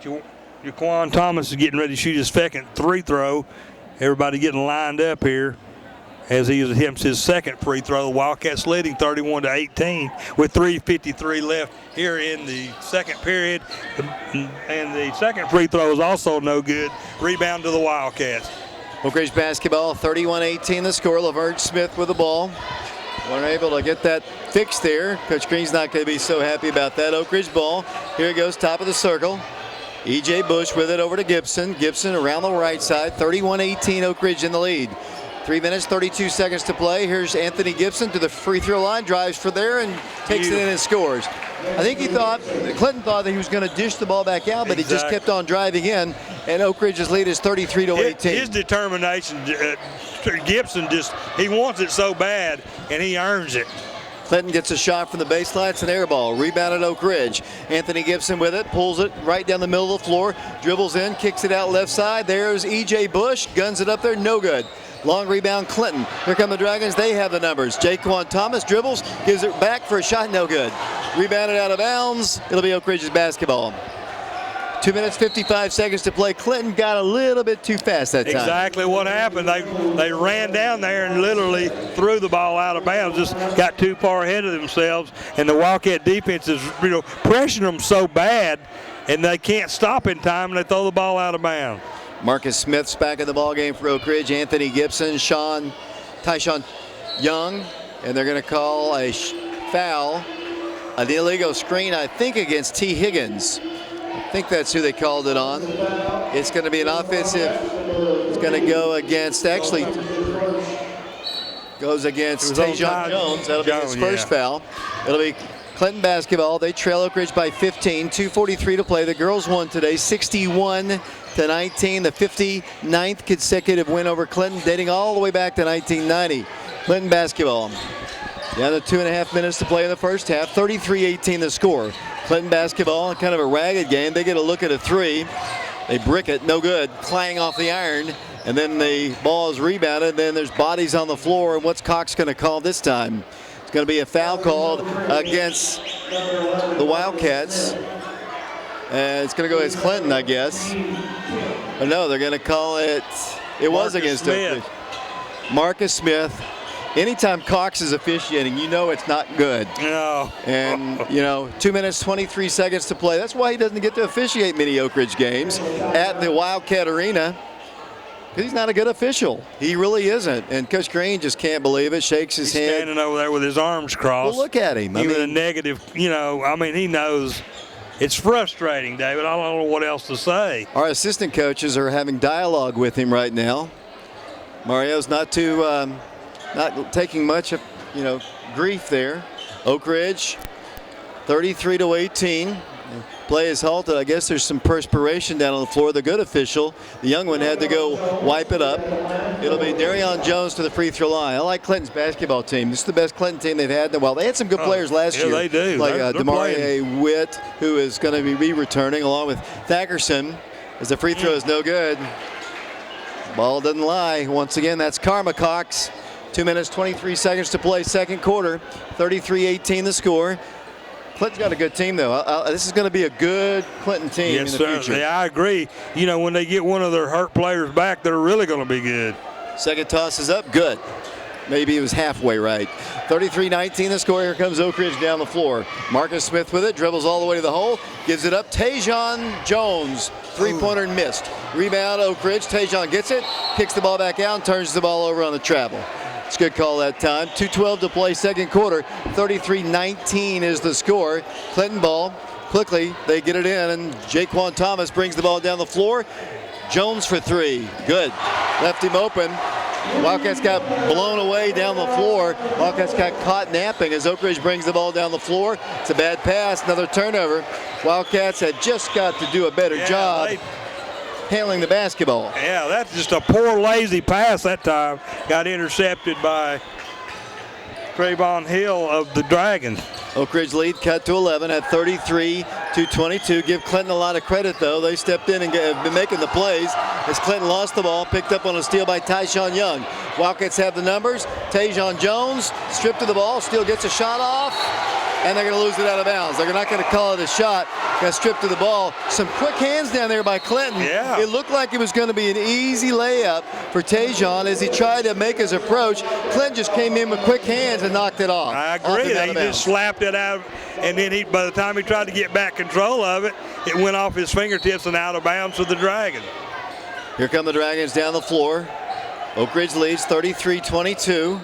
[SPEAKER 2] Jaquan Thomas is getting ready to shoot his second free throw, everybody getting lined up here as he attempts his second free throw. The Wildcats leading 31-18 with 3:53 left here in the second period. And the second free throw is also no good. Rebound to the Wildcats.
[SPEAKER 1] Oak Ridge basketball, 31-18 the score. Levert Smith with the ball. We're able to get that fixed there. Coach Green's not going to be so happy about that. Oak Ridge ball. Here it goes, top of the circle. E.J. Bush with it over to Gibson. Gibson around the right side. 31-18 Oak Ridge in the lead. 3 minutes, 32 seconds to play. Here's Anthony Gibson to the free throw line, drives for there and takes it in and scores. I think Clinton thought that he was going to dish the ball back out, but he just kept on driving in, and Oak Ridge's lead is 33-18.
[SPEAKER 2] His determination, Gibson he wants it so bad, and he earns it.
[SPEAKER 1] Clinton gets a shot from the baseline. It's an air ball. Rebounded Oak Ridge. Anthony Gibson with it. Pulls it right down the middle of the floor. Dribbles in. Kicks it out left side. There's E.J. Bush. Guns it up there. No good. Long rebound Clinton. Here come the Dragons. They have the numbers. Jaquan Thomas dribbles. Gives it back for a shot. No good. Rebounded out of bounds. It'll be Oak Ridge's basketball. 2 minutes, 55 seconds to play. Clinton got a little bit too fast that time.
[SPEAKER 2] Exactly what happened. They ran down there and literally threw the ball out of bounds. Just got too far ahead of themselves. And the Wildcat defense is, pressuring them so bad, and they can't stop in time, and they throw the ball out of bounds.
[SPEAKER 1] Marcus Smith's back in the ball game for Oak Ridge. Anthony Gibson, Tyshawn Young, and they're going to call a foul, an illegal screen, I think, against T. Higgins. I think that's who they called it on. It's going to be an offensive. It's going to go against, actually, goes against Tajion Jones. That'll be his first foul. It'll be Clinton basketball. They trail Oak Ridge by 15. 2:43 to play. The girls won today, 61-19. The 59th consecutive win over Clinton, dating all the way back to 1990. Clinton basketball. Down to 2.5 minutes to play in the first half. 33-18 the score. Clinton basketball, kind of a ragged game. They get a look at a three. They brick it, no good. Clang off the iron, and then the ball is rebounded. Then there's bodies on the floor, and what's Cox going to call this time? It's going to be a foul called against the Wildcats. And it's going to go against Clinton, I guess. But no, they're going to call it. It was against Smith. Marcus Smith. Anytime Cox is officiating, you know it's not good.
[SPEAKER 2] No.
[SPEAKER 1] And, 2 minutes, 23 seconds to play. That's why he doesn't get to officiate many Oak Ridge games at the Wildcat Arena. Because he's not a good official. He really isn't. And Coach Green just can't believe it, shakes his head.
[SPEAKER 2] He's standing over there with his arms crossed.
[SPEAKER 1] Well, look at him.
[SPEAKER 2] Even a negative, he knows. It's frustrating, David. I don't know what else to say.
[SPEAKER 1] Our assistant coaches are having dialogue with him right now. Mario's not too not taking much of, grief there. Oak Ridge, 33-18. Play is halted. I guess there's some perspiration down on the floor. The good official, the young one, had to go wipe it up. It'll be Tajion Jones to the free throw line. I like Clinton's basketball team. This is the best Clinton team they've had in a while. They had some good players last year.
[SPEAKER 2] They do.
[SPEAKER 1] Like
[SPEAKER 2] They're
[SPEAKER 1] Demarie Witt, who is going to be returning, along with Thackerson, as the free throw is no good. Ball doesn't lie. Once again, that's Karma Cox. 2 minutes, 23 seconds to play, second quarter. 33-18 the score. Clinton's got a good team, though. This is going to be a good Clinton team in the future.
[SPEAKER 2] Yeah, I agree. When they get one of their hurt players back, they're really going to be good.
[SPEAKER 1] Second toss is up. Good. Maybe it was halfway right. 33-19 the score. Here comes Oak Ridge down the floor. Marcus Smith with it. Dribbles all the way to the hole. Gives it up. Tajion Jones. Three-pointer missed. Rebound Oak Ridge. Tajion gets it. Kicks the ball back out and turns the ball over on the travel. It's a good call that time. 2:12 to play, second quarter. 33-19 is the score. Clinton ball. Quickly, they get it in, and Jaquan Thomas brings the ball down the floor. Jones for three. Good. Left him open. Wildcats got blown away down the floor. Wildcats got caught napping as Oak Ridge brings the ball down the floor. It's a bad pass, another turnover. Wildcats had just got to do a better job handling the basketball.
[SPEAKER 2] Yeah, that's just a poor, lazy pass that time. Got intercepted by Trayvon Hill of the Dragons.
[SPEAKER 1] Oak Ridge lead cut to 11 at 33-22. Give Clinton a lot of credit, though. They stepped in and have been making the plays as Clinton lost the ball, picked up on a steal by Tyshawn Young. Wildcats have the numbers. Tajion Jones stripped of the ball, still gets a shot off, and they're going to lose it out of bounds. They're not going to call it a shot. Got stripped of the ball. Some quick hands down there by Clinton.
[SPEAKER 2] Yeah.
[SPEAKER 1] It looked like it was going to be an easy layup for Tajion as he tried to make his approach. Clinton just came in with quick hands and knocked it off.
[SPEAKER 2] I agree. He just slapped it out, and then by the time he tried to get back control of it, it went off his fingertips and out of bounds to the Dragons.
[SPEAKER 1] Here come the Dragons down the floor. Oak Ridge leads 33-22.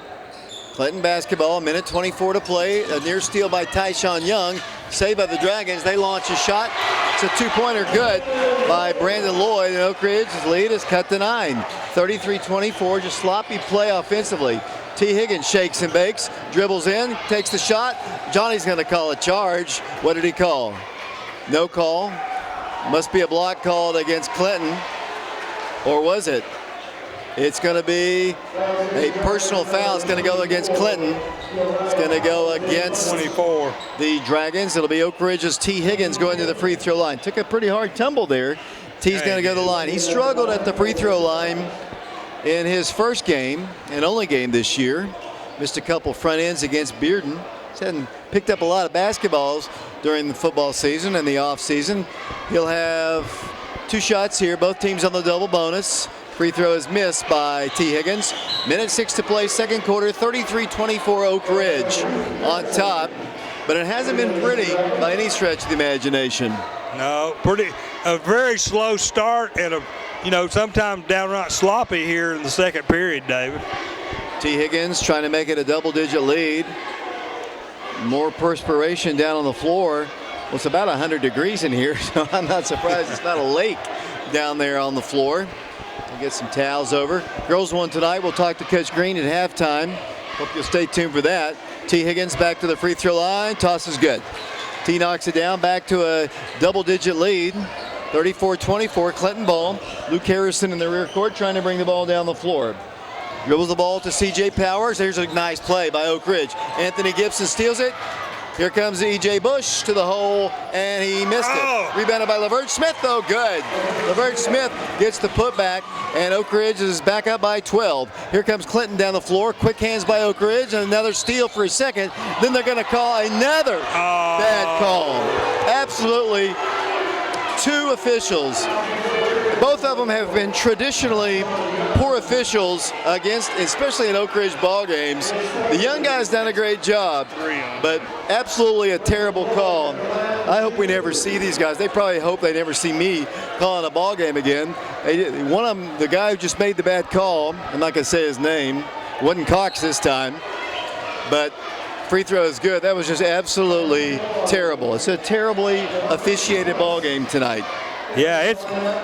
[SPEAKER 1] Clinton basketball, 1:24 to play. A near steal by Tyshawn Young. Saved by the Dragons. They launch a shot. It's a two-pointer good by Brandon Lloyd. And Oak Ridge's lead is cut to 9. 33-24, just sloppy play offensively. T. Higgins shakes and bakes, dribbles in, takes the shot. Johnny's going to call a charge. What did he call? No call. Must be a block called against Clinton. Or was it? It's going to be a personal foul. It's going to go against Clinton. It's going to go against
[SPEAKER 2] 24.
[SPEAKER 1] The Dragons. It'll be Oak Ridge's T. Higgins going to the free throw line. Took a pretty hard tumble there. T's going to go to the line. He struggled at the free throw line in his first game and only game this year. Missed a couple front ends against Bearden. He's hadn't picked up a lot of basketballs during the football season and the off season. He'll have 2 shots here. Both teams on the double bonus. Free throw is missed by T. Higgins. 1:06 to play, second quarter, 33-24 Oak Ridge on top. But it hasn't been pretty by any stretch of the imagination.
[SPEAKER 2] No, a very slow start and sometimes downright sloppy here in the second period, David.
[SPEAKER 1] T. Higgins trying to make it a double-digit lead. More perspiration down on the floor. Well, it's about 100 degrees in here, so I'm not surprised it's not a lake down there on the floor. We'll get some towels over. Girls won tonight. We'll talk to Coach Green at halftime. Hope you'll stay tuned for that. T. Higgins back to the free throw line. Toss is good. T knocks it down, back to a double-digit lead. 34-24, Clinton ball. Luke Harrison in the rear court trying to bring the ball down the floor. Dribbles the ball to C.J. Powers. There's a nice play by Oak Ridge. Anthony Gibson steals it. Here comes E.J. Bush to the hole, and he missed it. Rebounded by Levert Smith, though, good. Levert Smith gets the putback, and Oak Ridge is back up by 12. Here comes Clinton down the floor. Quick hands by Oak Ridge, and another steal for a second. Then they're going to call another bad call. Absolutely, 2 officials. Both of them have been traditionally poor officials against, especially in Oak Ridge ball games. The young guy's done a great job, but absolutely a terrible call. I hope we never see these guys. They probably hope they never see me calling a ball game again. One of them, the guy who just made the bad call, I'm not going to say his name, wasn't Cox this time, but free throw is good. That was just absolutely terrible. It's a terribly officiated ball game tonight.
[SPEAKER 2] Yeah,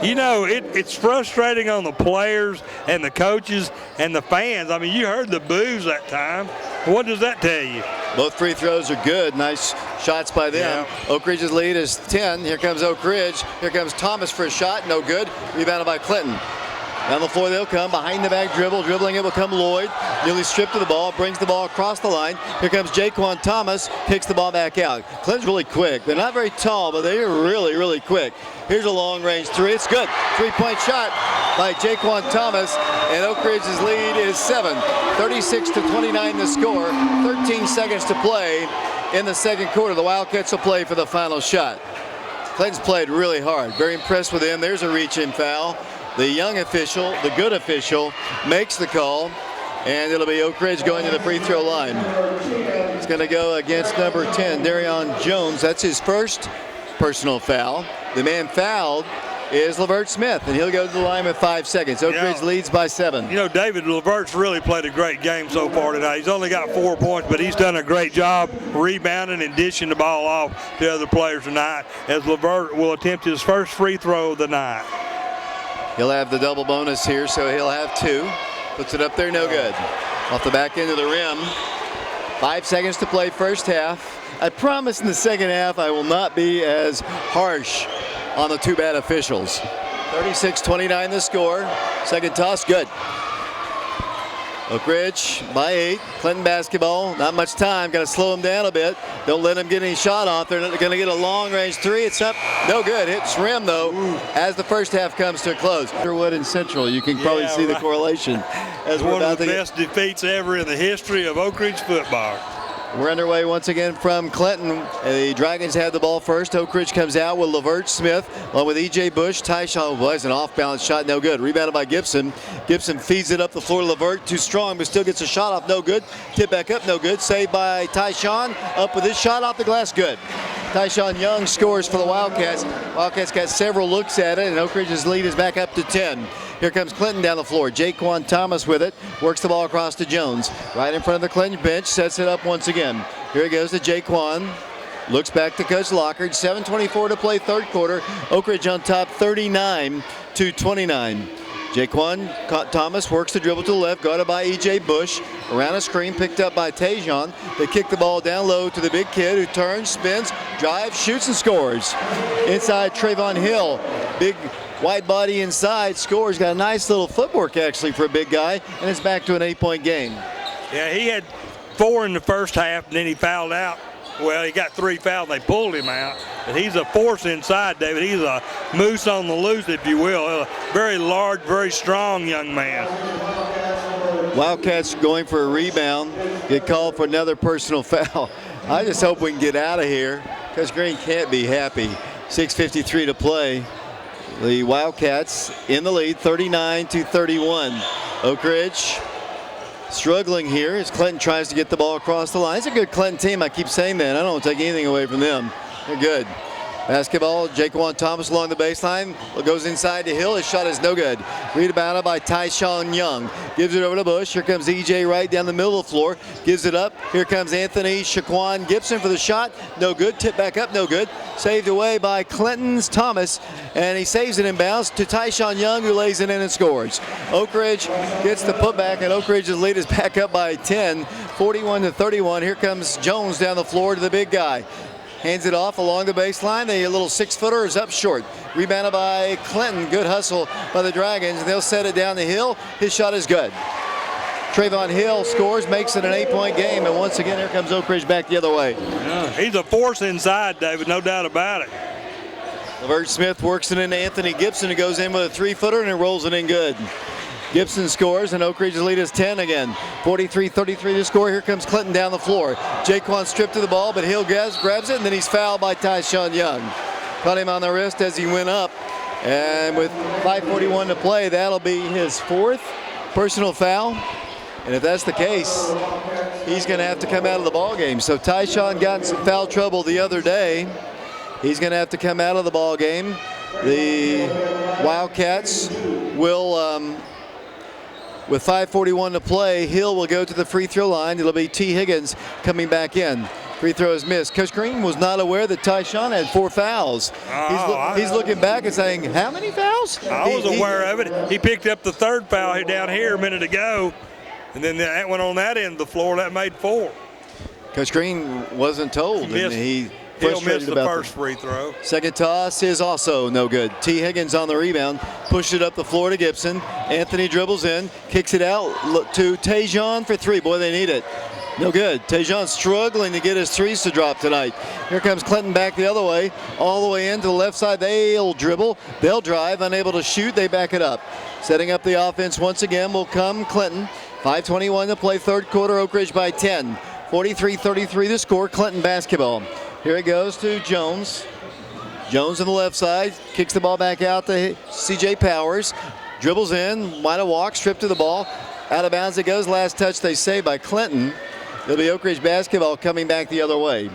[SPEAKER 2] it's frustrating on the players and the coaches and the fans. I mean, you heard the boos that time. What does that tell you?
[SPEAKER 1] Both free throws are good. Nice shots by them.
[SPEAKER 2] Yeah.
[SPEAKER 1] Oak Ridge's lead is 10. Here comes Oak Ridge. Here comes Thomas for a shot. No good. Rebounded by Clinton. Down the floor they'll come. Behind the back dribble. Dribbling it will come Lloyd. Nearly stripped of the ball. Brings the ball across the line. Here comes Jaquan Thomas. Kicks the ball back out. Clinton's really quick. They're not very tall, but they're really, really quick. Here's a long-range three. It's good. Three-point shot by Jaquan Thomas. And Oak Ridge's lead is 7. 36-29 the score. 13 seconds to play in the second quarter. The Wildcats will play for the final shot. Clinton's played really hard. Very impressed with him. There's a reach-in foul. The young official, the good official, makes the call, and it'll be Oak Ridge going to the free throw line. It's going to go against number 10, Tajion Jones. That's his first personal foul. The man fouled is Levert Smith, and he'll go to the line with 5 seconds. Oak Ridge leads by 7.
[SPEAKER 2] You know, David, Levert's really played a great game so far tonight. He's only got 4 points, but he's done a great job rebounding and dishing the ball off to other players tonight, as Levert will attempt his first free throw of the night.
[SPEAKER 1] He'll have the double bonus here, so he'll have 2. Puts it up there, no good. Off the back end of the rim. 5 seconds to play first half. I promise in the second half I will not be as harsh on the two bad officials. 36-29 the score. Second toss, good. Oak Ridge by 8. Clinton basketball. Not much time. Got to slow them down a bit. Don't let them get any shot off. They're going to get a long-range 3. It's up. No good. Hits rim, though, as the first half comes to a close. Underwood and Central. You can probably see the correlation. As
[SPEAKER 2] one of the best defeats ever in the history of Oak Ridge football.
[SPEAKER 1] We're underway once again from Clinton. The Dragons have the ball first. Oak Ridge comes out with Levert Smith, along with E.J. Bush. Tyshawn was an off-balance shot, no good. Rebounded by Gibson. Gibson feeds it up the floor to Levert. Too strong, but still gets a shot off, no good. Tip back up, no good. Saved by Tyshawn. Up with his shot off the glass, good. Tyshawn Young scores for the Wildcats. Wildcats got several looks at it, and Oak Ridge's lead is back up to 10. Here comes Clinton down the floor. Jaquan Thomas with it. Works the ball across to Jones. Right in front of the Clinton bench. Sets it up once again. Here he goes to Jaquan. Looks back to Coach Lockard. 7:24 to play third quarter. Oak Ridge on top 39-29. Jaquan Thomas works the dribble to the left. Guarded by E.J. Bush. Around a screen picked up by Tajion. They kick the ball down low to the big kid who turns, spins, drives, shoots, and scores. Inside Trayvon Hill. Big wide body inside, scores. Got a nice little footwork actually for a big guy, and it's back to an 8-point game.
[SPEAKER 2] Yeah, he had 4 in the first half, and then he fouled out. Well, he got 3 fouls, and they pulled him out. But he's a force inside, David. He's a moose on the loose, if you will. A very large, very strong young man.
[SPEAKER 1] Wildcats going for a rebound. Get called for another personal foul. I just hope we can get out of here. Coach Green can't be happy. 6:53 to play. The Wildcats in the lead, 39-31. Oak Ridge struggling here as Clinton tries to get the ball across the line. It's a good Clinton team. I keep saying that. I don't want to take anything away from them. They're good. Basketball, Jaquan Thomas along the baseline. Goes inside to Hill. His shot is no good. Rebounded by Tyshawn Young. Gives it over to Bush. Here comes E.J. right down the middle of the floor. Gives it up. Here comes Anthony Shaquan Gibson for the shot. No good. Tip back up. No good. Saved away by Clinton's Thomas. And he saves it inbounds to Tyshawn Young, who lays it in and scores. Oak Ridge gets the putback, and Oak Ridge's lead is back up by 10, 41-31. Here comes Jones down the floor to the big guy. Hands it off along the baseline. The little 6-footer is up short. Rebounded by Clinton. Good hustle by the Dragons. They'll set it down the hill. His shot is good. Trayvon Hill scores, makes it an 8-point game. And once again, here comes Oak Ridge back the other way.
[SPEAKER 2] Yeah, he's a force inside, David, no doubt about it.
[SPEAKER 1] Levert Smith works it into Anthony Gibson, who goes in with a 3-footer and it rolls it in good. Gibson scores, and Oak Ridge's lead is 10 again. 43-33 to score. Here comes Clinton down the floor. Jaquan stripped to the ball, but Hill grabs it, and then he's fouled by Tyshawn Young. Caught him on the wrist as he went up. And with 5:41 to play, that'll be his 4th personal foul. And if that's the case, he's going to have to come out of the ball game. So Tyshawn got in some foul trouble the other day. He's going to have to come out of the ball game. The Wildcats will... with 5:41 to play, Hill will go to the free throw line. It'll be T. Higgins coming back in. Free throw is missed. Coach Green was not aware that Tyshawn had 4 fouls. He's looking back and saying, how many fouls?
[SPEAKER 2] I was aware of it. He picked up the 3rd foul down here a minute ago, and then that went on that end of the floor. That made 4.
[SPEAKER 1] Coach Green wasn't told.
[SPEAKER 2] He'll miss the first free throw.
[SPEAKER 1] Second toss is also no good. T. Higgins on the rebound, pushed it up the floor to Gibson. Anthony dribbles in, kicks it out to Tajion for 3. Boy, they need it. No good. Tajion struggling to get his 3s to drop tonight. Here comes Clinton back the other way, all the way into the left side. They'll dribble, they'll drive, unable to shoot, they back it up. Setting up the offense once again will come Clinton. 5:21 to play, 3rd quarter, Oak Ridge by 10. 43-33 the score, Clinton basketball. Here it goes to Jones. Jones on the left side, kicks the ball back out to C.J. Powers. Dribbles in, might have walked, stripped to the ball. Out of bounds it goes, last touch they say by Clinton. It'll be Oak Ridge basketball coming back the other way.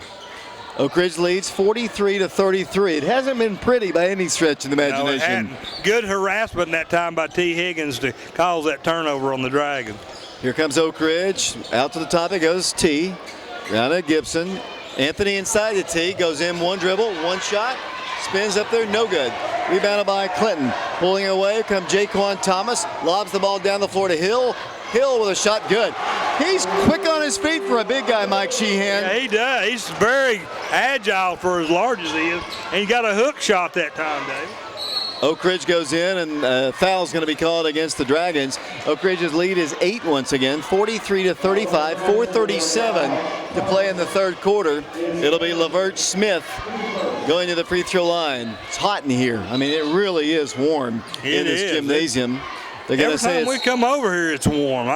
[SPEAKER 1] Oak Ridge leads 43-33. It hasn't been pretty by any stretch of the imagination.
[SPEAKER 2] No, good harassment in that time by T. Higgins to cause that turnover on the Dragon.
[SPEAKER 1] Here comes Oak Ridge. Out to the top it goes T. Down to Gibson. Anthony inside the T. Goes in, 1 dribble, 1 shot. Spins up there, no good. Rebounded by Clinton. Pulling away comes Jaquan Thomas. Lobs the ball down the floor to Hill. Hill with a shot, good. He's quick on his feet for a big guy, Mike Sheehan.
[SPEAKER 2] Yeah, he does. He's very agile for as large as he is. And he got a hook shot that time, Dave.
[SPEAKER 1] Oak Ridge goes in, and foul's going to be called against the Dragons. Oak Ridge's lead is 8 once again, 43-35, 4:37 to play in the 3rd quarter. It'll be Levert Smith going to the free throw line. It's hot in here. I mean, it really is warm in this gymnasium. They're
[SPEAKER 2] Every time we come over here, it's warm.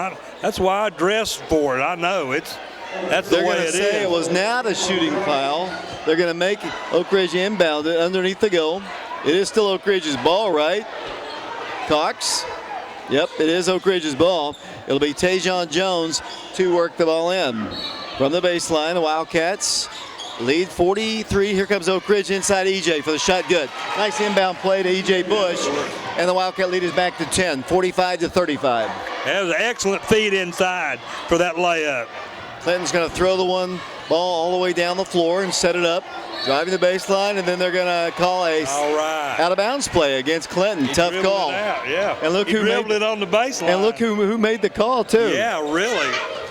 [SPEAKER 2] That's why I dressed for it. I know that's the way it is. They're going to say
[SPEAKER 1] it was not a shooting foul. They're going to make Oak Ridge inbound it underneath the goal. It is still Oak Ridge's ball, right? Cox. Yep, it is Oak Ridge's ball. It'll be Tajion Jones to work the ball in. From the baseline, the Wildcats lead 43. Here comes Oak Ridge inside EJ for the shot, good. Nice inbound play to EJ Bush. And the Wildcat lead is back to 10, 45-35.
[SPEAKER 2] That was an excellent feed inside for that layup.
[SPEAKER 1] Clinton's going to throw the one ball all the way down the floor and set it up. Driving the baseline, and then they're going to call a out-of-bounds play against Clinton. Tough call.
[SPEAKER 2] And look who dribbled it on the baseline.
[SPEAKER 1] And look who made the call, too.
[SPEAKER 2] Yeah, really.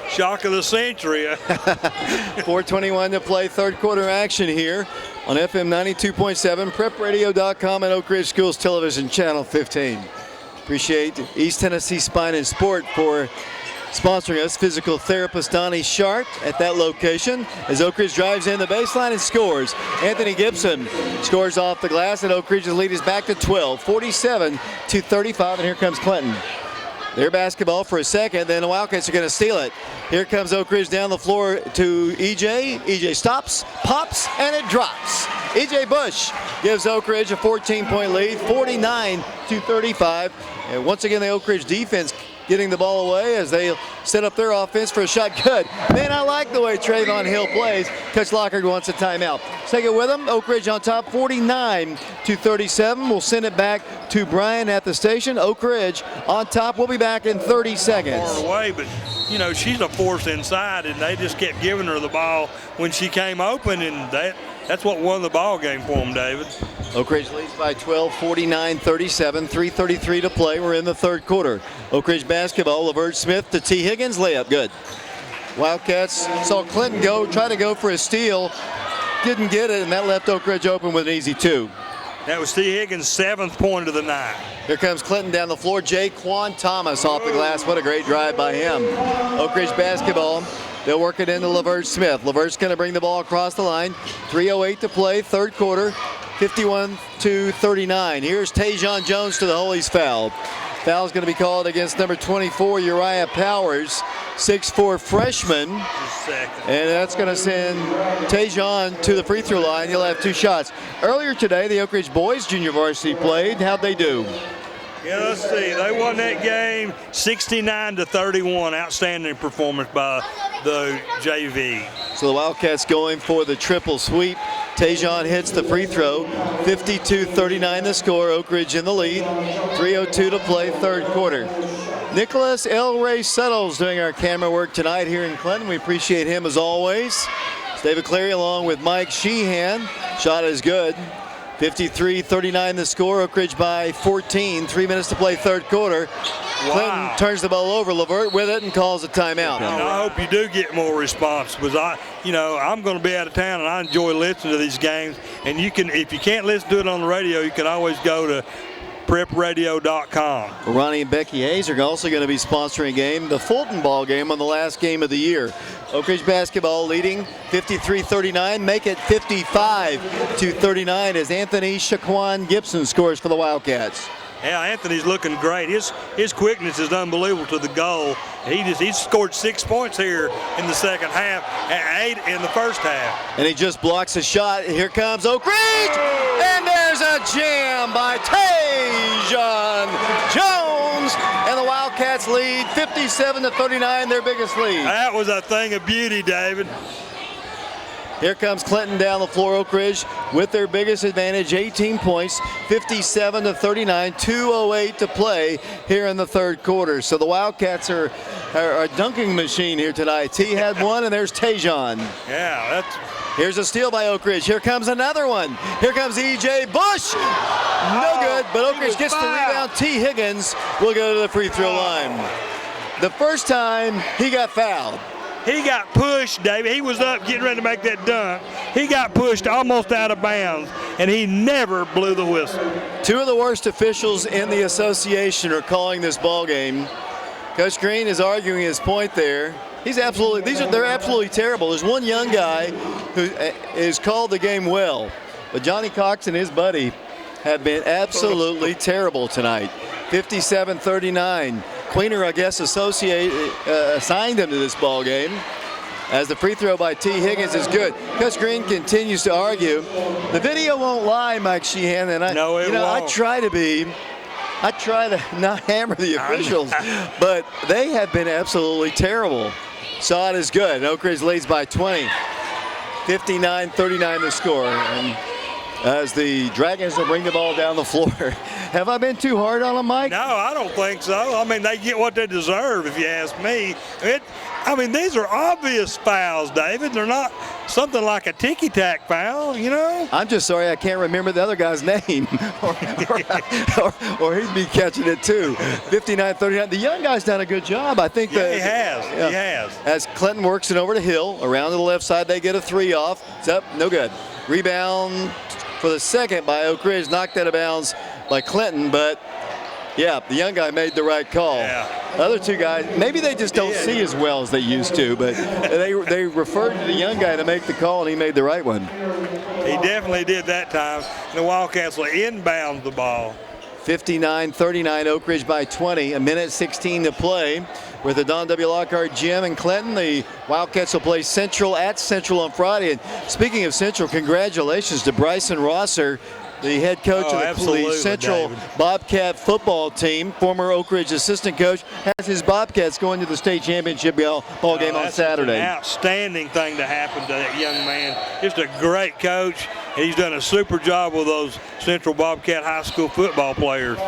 [SPEAKER 2] Shock of the century.
[SPEAKER 1] 4:21 to play, 3rd quarter action here on FM 92.7, prepradio.com, and Oak Ridge Schools Television, Channel 15. Appreciate East Tennessee Spine and Sport for sponsoring us. Physical therapist Donnie Sharp at that location as Oak Ridge drives in the baseline and scores. Anthony Gibson scores off the glass, and Oak Ridge's lead is back to 12, 47-35, and here comes Clinton. Their basketball for a second, then the Wildcats are going to steal it. Here comes Oak Ridge down the floor to EJ. EJ stops, pops, and it drops. EJ Bush gives Oak Ridge a 14-point lead, 49-35. And once again, the Oak Ridge defense getting the ball away as they set up their offense for a shot. Good. Man, I like the way Trayvon Hill plays. Coach Lockard wants a timeout. Take it with him. Oak Ridge on top, 49-37. We'll send it back to Brian at the station. Oak Ridge on top. We'll be back in 30 seconds.
[SPEAKER 2] Far away, but you know, she's a force inside, and they just kept giving her the ball when she came open, and that's what won the ball game for them, David.
[SPEAKER 1] Oak Ridge leads by 12, 49-37, 3:33 to play. We're in the 3rd quarter. Oak Ridge basketball, Levert Smith to T. Higgins, layup, good. Wildcats saw Clinton try to go for a steal, didn't get it, and that left Oak Ridge open with an easy 2.
[SPEAKER 2] That was T. Higgins' 7th point of the night.
[SPEAKER 1] Here comes Clinton down the floor. Jaquan Thomas off the glass. What a great drive by him. Oak Ridge basketball. They'll work it into Levert Smith. Levert's going to bring the ball across the line. 3:08 to play, 3rd quarter, 51-39. Here's Tajion Jones to the hole. He's fouled. Foul's going to be called against number 24, Uriah Powers, 6'4" freshman. And that's going to send Tajion to the free throw line. He'll have 2 shots. Earlier today, the Oak Ridge boys junior varsity played. How'd they do?
[SPEAKER 2] Yeah, let's see. They won that game 69-31. Outstanding performance by the JV.
[SPEAKER 1] So the Wildcats going for the triple sweep. Tajion hits the free throw. 52-39 the score. Oak Ridge in the lead. 3:02 to play, 3rd quarter. Nicholas El Rey Settles doing our camera work tonight here in Clinton. We appreciate him as always. David Cleary along with Mike Sheehan. Shot is good. 53-39 the score. Oak Ridge by 14. 3 minutes to play third quarter.
[SPEAKER 2] Wow.
[SPEAKER 1] Clinton turns the ball over. Levert with it and calls a timeout.
[SPEAKER 2] And I hope you do get more response because I'm going to be out of town and I enjoy listening to these games. And you can, if you can't listen to it on the radio, you can always go to prepradio.com.
[SPEAKER 1] Ronnie and Becky Hayes are also going to be sponsoring a game, the Fulton ball game on the last game of the year. Oak Ridge basketball leading 53-39, make it 55-39 as Anthony Shaquan Gibson scores for the Wildcats.
[SPEAKER 2] Yeah, Anthony's looking great. His quickness is unbelievable to the goal. He scored 6 points here in the second half and 8 in the first half.
[SPEAKER 1] And he just blocks a shot. Here comes Oak Ridge, and there's a jam by Tajion Jones, and the Wildcats lead 57-39, their biggest lead.
[SPEAKER 2] That was a thing of beauty, David.
[SPEAKER 1] Here comes Clinton down the floor. Oak Ridge with their biggest advantage, 18 points, 57-39, 2:08 to play here in the third quarter. So the Wildcats are a dunking machine here tonight. T had one, and there's Tajion.
[SPEAKER 2] Yeah,
[SPEAKER 1] Here's a steal by Oak Ridge. Here comes another one. Here comes E.J. Bush. No good, but Oak Ridge gets the rebound. T. Higgins will go to the free throw line. The first time he got fouled.
[SPEAKER 2] He got pushed, David. He was up getting ready to make that dunk. He got pushed almost out of bounds, and he never blew the whistle.
[SPEAKER 1] Two of the worst officials in the association are calling this ball game. Coach Green is arguing his point there. They're absolutely terrible. There's one young guy who is called the game well, but Johnny Cox and his buddy have been absolutely terrible tonight. 57-39. Queener, I guess, assigned them to this ball game as the free throw by T. Higgins is good. Coach Green continues to argue. The video won't lie, Mike Sheehan, and I try to not hammer the officials, but they have been absolutely terrible. Shot is good. Oak Ridge leads by 20. 59-39 the score. And as the Dragons will bring the ball down the floor. Have I been too hard on them, Mike?
[SPEAKER 2] No, I don't think so. I mean, they get what they deserve, if you ask me. These are obvious fouls, David. They're not something like a ticky-tack foul, you know?
[SPEAKER 1] I'm just sorry I can't remember the other guy's name, or he'd be catching it too. 59-39. The young guy's done a good job. I think that
[SPEAKER 2] he has. He has.
[SPEAKER 1] As Clinton works it over to Hill, around to the left side, they get a three off. It's up, no good. Rebound for the second by Oak Ridge, knocked out of bounds by Clinton, but yeah, the young guy made the right call.
[SPEAKER 2] Yeah.
[SPEAKER 1] Other two guys, maybe they just don't see as well as they used to, but they referred to the young guy to make the call, and he made the right one.
[SPEAKER 2] He definitely did that time. The Wildcats will inbound the ball.
[SPEAKER 1] 59-39, Oak Ridge by 20, a minute 16 to play. With the Don W. Lockhart Gym in Clinton, the Wildcats will play Central at Central on Friday. And speaking of Central, congratulations to Bryson Rosser, the head coach of the Central
[SPEAKER 2] David.
[SPEAKER 1] Bobcat football team, former Oak Ridge assistant coach, has his Bobcats going to the state championship ball game on Saturday.
[SPEAKER 2] That's an outstanding thing to happen to that young man. Just a great coach. He's done a super job with those Central Bobcat high school football players.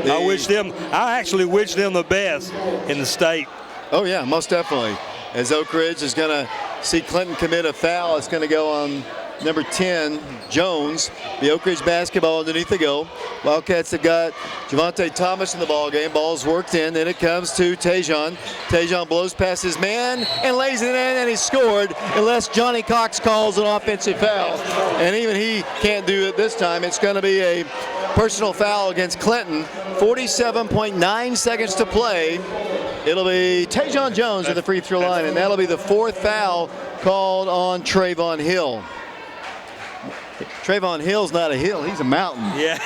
[SPEAKER 2] I actually wish them the best in the state.
[SPEAKER 1] Oh yeah, most definitely. As Oak Ridge is going to see Clinton commit a foul, it's going to go on number 10, Jones. The Oak Ridge basketball underneath the goal. Wildcats have got Javante Thomas in the ball game. Ball's worked in, then it comes to Tajion. Tajion blows past his man and lays it in, and he scored unless Johnny Cox calls an offensive foul. And even he can't do it this time. It's going to be a personal foul against Clinton. 47.9 seconds to play. It'll be Tajion Jones at the free throw line, and that'll be the fourth foul called on Trayvon Hill. Trayvon Hill's not a hill, he's a mountain.
[SPEAKER 2] Yeah,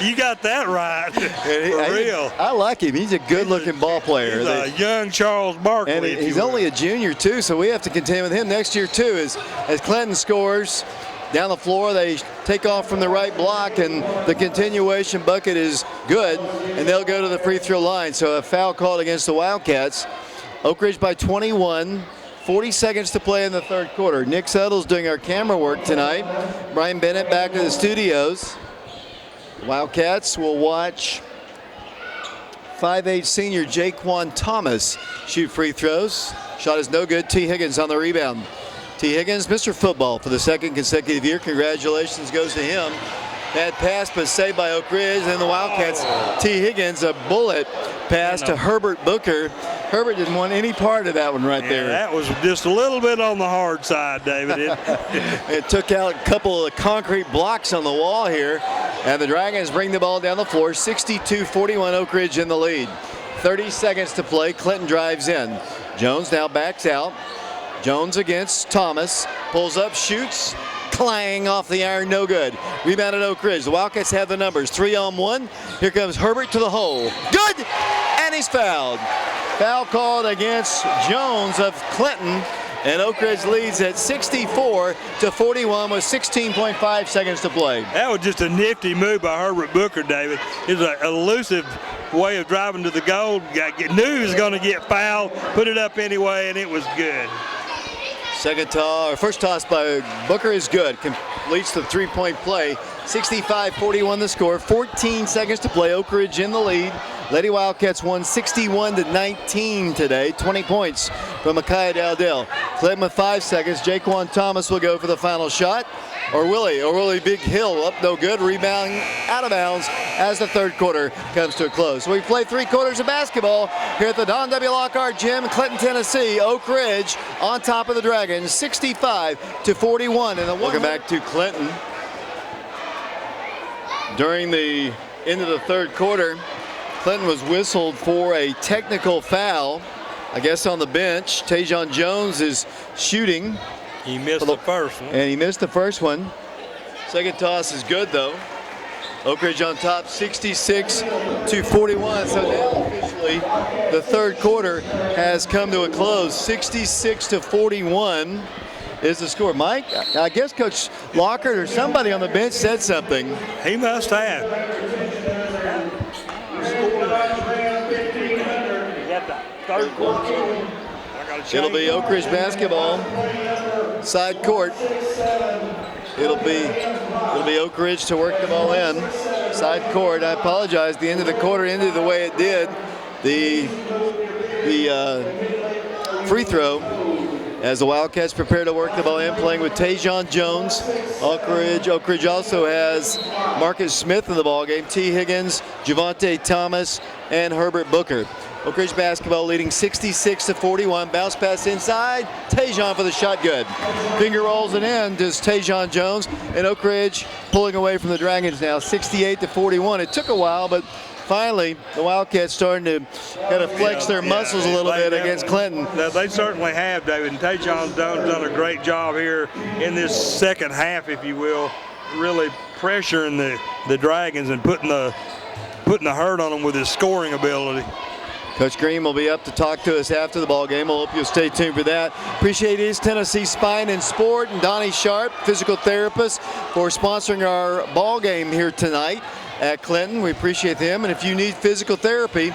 [SPEAKER 2] you got that right. For real.
[SPEAKER 1] I like him. He's a good-looking ball player.
[SPEAKER 2] He's a young Charles Barkley.
[SPEAKER 1] And he's only a junior, too, so we have to contend with him next year, too. As Clinton scores down the floor, they take off from the right block, and the continuation bucket is good, and they'll go to the free throw line. So a foul called against the Wildcats. Oak Ridge by 21. 40 seconds to play in the third quarter. Nick Suttle's doing our camera work tonight. Brian Bennett back to the studios. The Wildcats will watch 5'8" senior Jaquan Thomas shoot free throws. Shot is no good. T. Higgins on the rebound. T. Higgins, Mr. Football for the second consecutive year. Congratulations goes to him. Bad pass, but saved by Oak Ridge. And the Wildcats, T. Higgins, a bullet pass to Herbert Booker. Herbert didn't want any part of that one right there.
[SPEAKER 2] That was just a little bit on the hard side, David.
[SPEAKER 1] It took out a couple of concrete blocks on the wall here. And the Dragons bring the ball down the floor. 62-41, Oak Ridge in the lead. 30 seconds to play. Clinton drives in. Jones now backs out. Jones against Thomas. Pulls up, shoots. Clang off the iron, no good. Rebounded Oak Ridge. The Wildcats have the numbers. 3-on-1. Here comes Herbert to the hole. Good! And he's fouled. Foul called against Jones of Clinton. And Oak Ridge leads at 64-41 with 16.5 seconds to play.
[SPEAKER 2] That was just a nifty move by Herbert Booker, David. It was an elusive way of driving to the goal. Knew he was going to get fouled, put it up anyway, and it was good.
[SPEAKER 1] First toss by Booker is good. Completes the three-point play. 65-41 the score. 14 seconds to play. Oak Ridge in the lead. Lady Wildcats won 61-19 today. 20 points from Micaiah Dowdell. Clinton with 5 seconds. Jaquan Thomas will go for the final shot. Or will he? Or will he? Big hill up, no good. Rebound out of bounds as the third quarter comes to a close. So we play 3 quarters of basketball here at the Don W. Lockhart Gym in Clinton, Tennessee. Oak Ridge on top of the Dragons, 65-41. And welcome back to Clinton. During the end of the third quarter, Clinton was whistled for a technical foul, I guess on the bench. Tajion Jones is shooting.
[SPEAKER 2] He missed the first one.
[SPEAKER 1] And he missed the first one. Second toss is good, though. Oak Ridge on top, 66-41. So now officially the third quarter has come to a close. 66-41 is the score. Mike, I guess Coach Lockhart or somebody on the bench said something.
[SPEAKER 2] He must have. Third quarter.
[SPEAKER 1] It'll be Oak Ridge basketball, side court. It'll be Oak Ridge to work the ball in, side court. I apologize. The end of the quarter ended the way it did. The free throw as the Wildcats prepare to work the ball in, playing with Tajion Jones. Oak Ridge also has Marcus Smith in the ball game. T. Higgins, Javante Thomas, and Herbert Booker. Oak Ridge basketball leading 66-41. Bounce pass inside. Tajion for the shot, good. Finger rolls it in. Does Tajion Jones, and Oak Ridge pulling away from the Dragons now, 68-41. It took a while, but finally the Wildcats starting to kind of flex their muscles a little bit against Clinton.
[SPEAKER 2] They certainly have, David. And Tajion Jones done a great job here in this second half, if you will, really pressuring the Dragons and putting the hurt on them with his scoring ability.
[SPEAKER 1] Coach Green will be up to talk to us after the ball game. I hope you'll stay tuned for that. Appreciate East Tennessee Spine and Sport and Donnie Sharp, physical therapist, for sponsoring our ball game here tonight at Clinton. We appreciate them. And if you need physical therapy,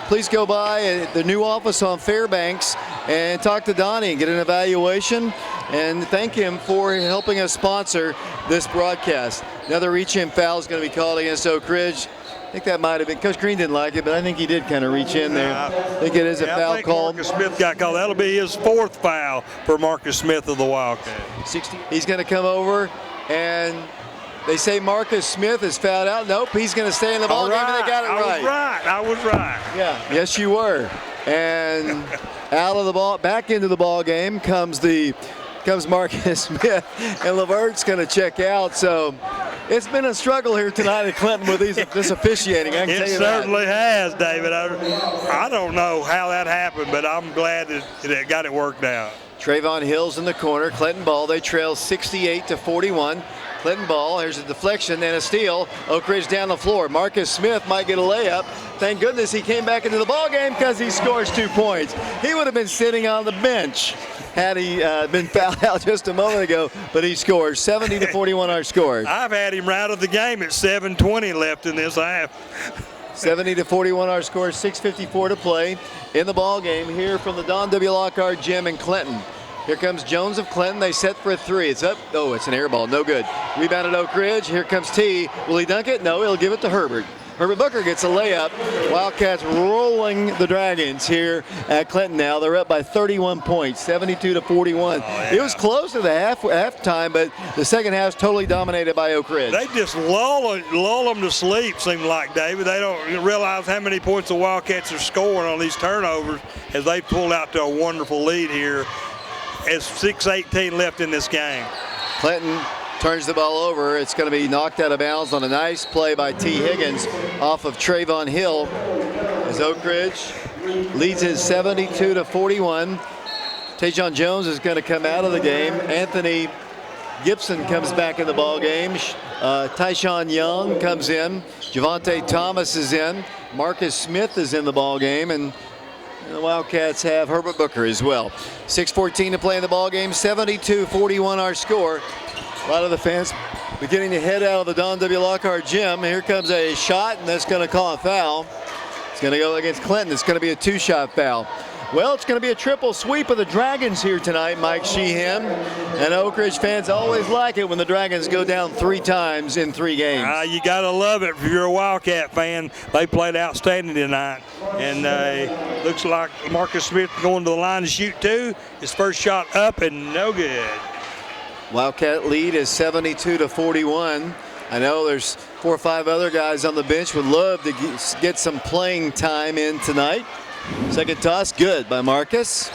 [SPEAKER 1] please go by the new office on Fairbanks and talk to Donnie and get an evaluation. And thank him for helping us sponsor this broadcast. Another reach-in foul is going to be called against Oak Ridge. I think that might have been, Coach Green didn't like it, but I think he did kind of reach in there. I think it is a foul call.
[SPEAKER 2] Marcus Smith got called. That'll be his 4th foul for Marcus Smith of the Wildcats.
[SPEAKER 1] He's going to come over, and they say Marcus Smith is fouled out. Nope, he's going to stay in the ball game, and they got it right.
[SPEAKER 2] I was right.
[SPEAKER 1] Yeah, yes you were. And out of the ball, back into the ball game comes Marcus Smith, and Levert's going to check out. So it's been a struggle here tonight at Clinton with this officiating. I can tell you that.
[SPEAKER 2] It certainly has, David. I don't know how that happened, but I'm glad that it got it worked out.
[SPEAKER 1] Trayvon Hill's in the corner. Clinton ball. They trail 68-41. Clinton ball. Here's a deflection and a steal. Oak Ridge down the floor. Marcus Smith might get a layup. Thank goodness he came back into the ball game because he scores 2 points. He would have been sitting on the bench had he been fouled out just a moment ago, but he scores. 70-41 our score.
[SPEAKER 2] I've had him right of the game at 7:20 left in this half.
[SPEAKER 1] 70-41 our score. 6:54 to play in the ball game here from the Don W. Lockhart Gym in Clinton. Here comes Jones of Clinton. They set for a 3. It's up. Oh, it's an air ball. No good. Rebounded Oak Ridge. Here comes T. Will he dunk it? No, he'll give it to Herbert. Herbert Booker gets a layup. Wildcats rolling the Dragons here at Clinton now. They're up by 31 points, 72-41.
[SPEAKER 2] Yeah.
[SPEAKER 1] It was close to the halftime, but the second half is totally dominated by Oak Ridge.
[SPEAKER 2] They just lull them to sleep, seems like, David. They don't realize how many points the Wildcats are scoring on these turnovers as they pull out to a wonderful lead here. As 6:18 left in this game.
[SPEAKER 1] Clinton turns the ball over. It's going to be knocked out of bounds on a nice play by T. Higgins off of Trayvon Hill as Oak Ridge leads it 72-41. Tajion Jones is going to come out of the game. Anthony Gibson comes back in the ball game. Tyshawn Young comes in. Javante Thomas is in. Marcus Smith is in the ball game, and the Wildcats have Herbert Booker as well. 6:14 to play in the ball game. 72-41 our score. A lot of the fans beginning to head out of the Don W. Lockhart gym. Here comes a shot, and that's going to call a foul. It's going to go against Clinton. It's going to be a two-shot foul. Well, it's going to be a triple sweep of the Dragons here tonight, Mike Sheehan. And Oak Ridge fans always like it when the Dragons go down 3 times in 3 games.
[SPEAKER 2] You got to love it if you're a Wildcat fan. They played outstanding tonight. And looks like Marcus Smith going to the line to shoot 2. His first shot up and no good.
[SPEAKER 1] Wildcat lead is 72-41. I know there's 4 or 5 other guys on the bench would love to get some playing time in tonight. Second toss, good by Marcus.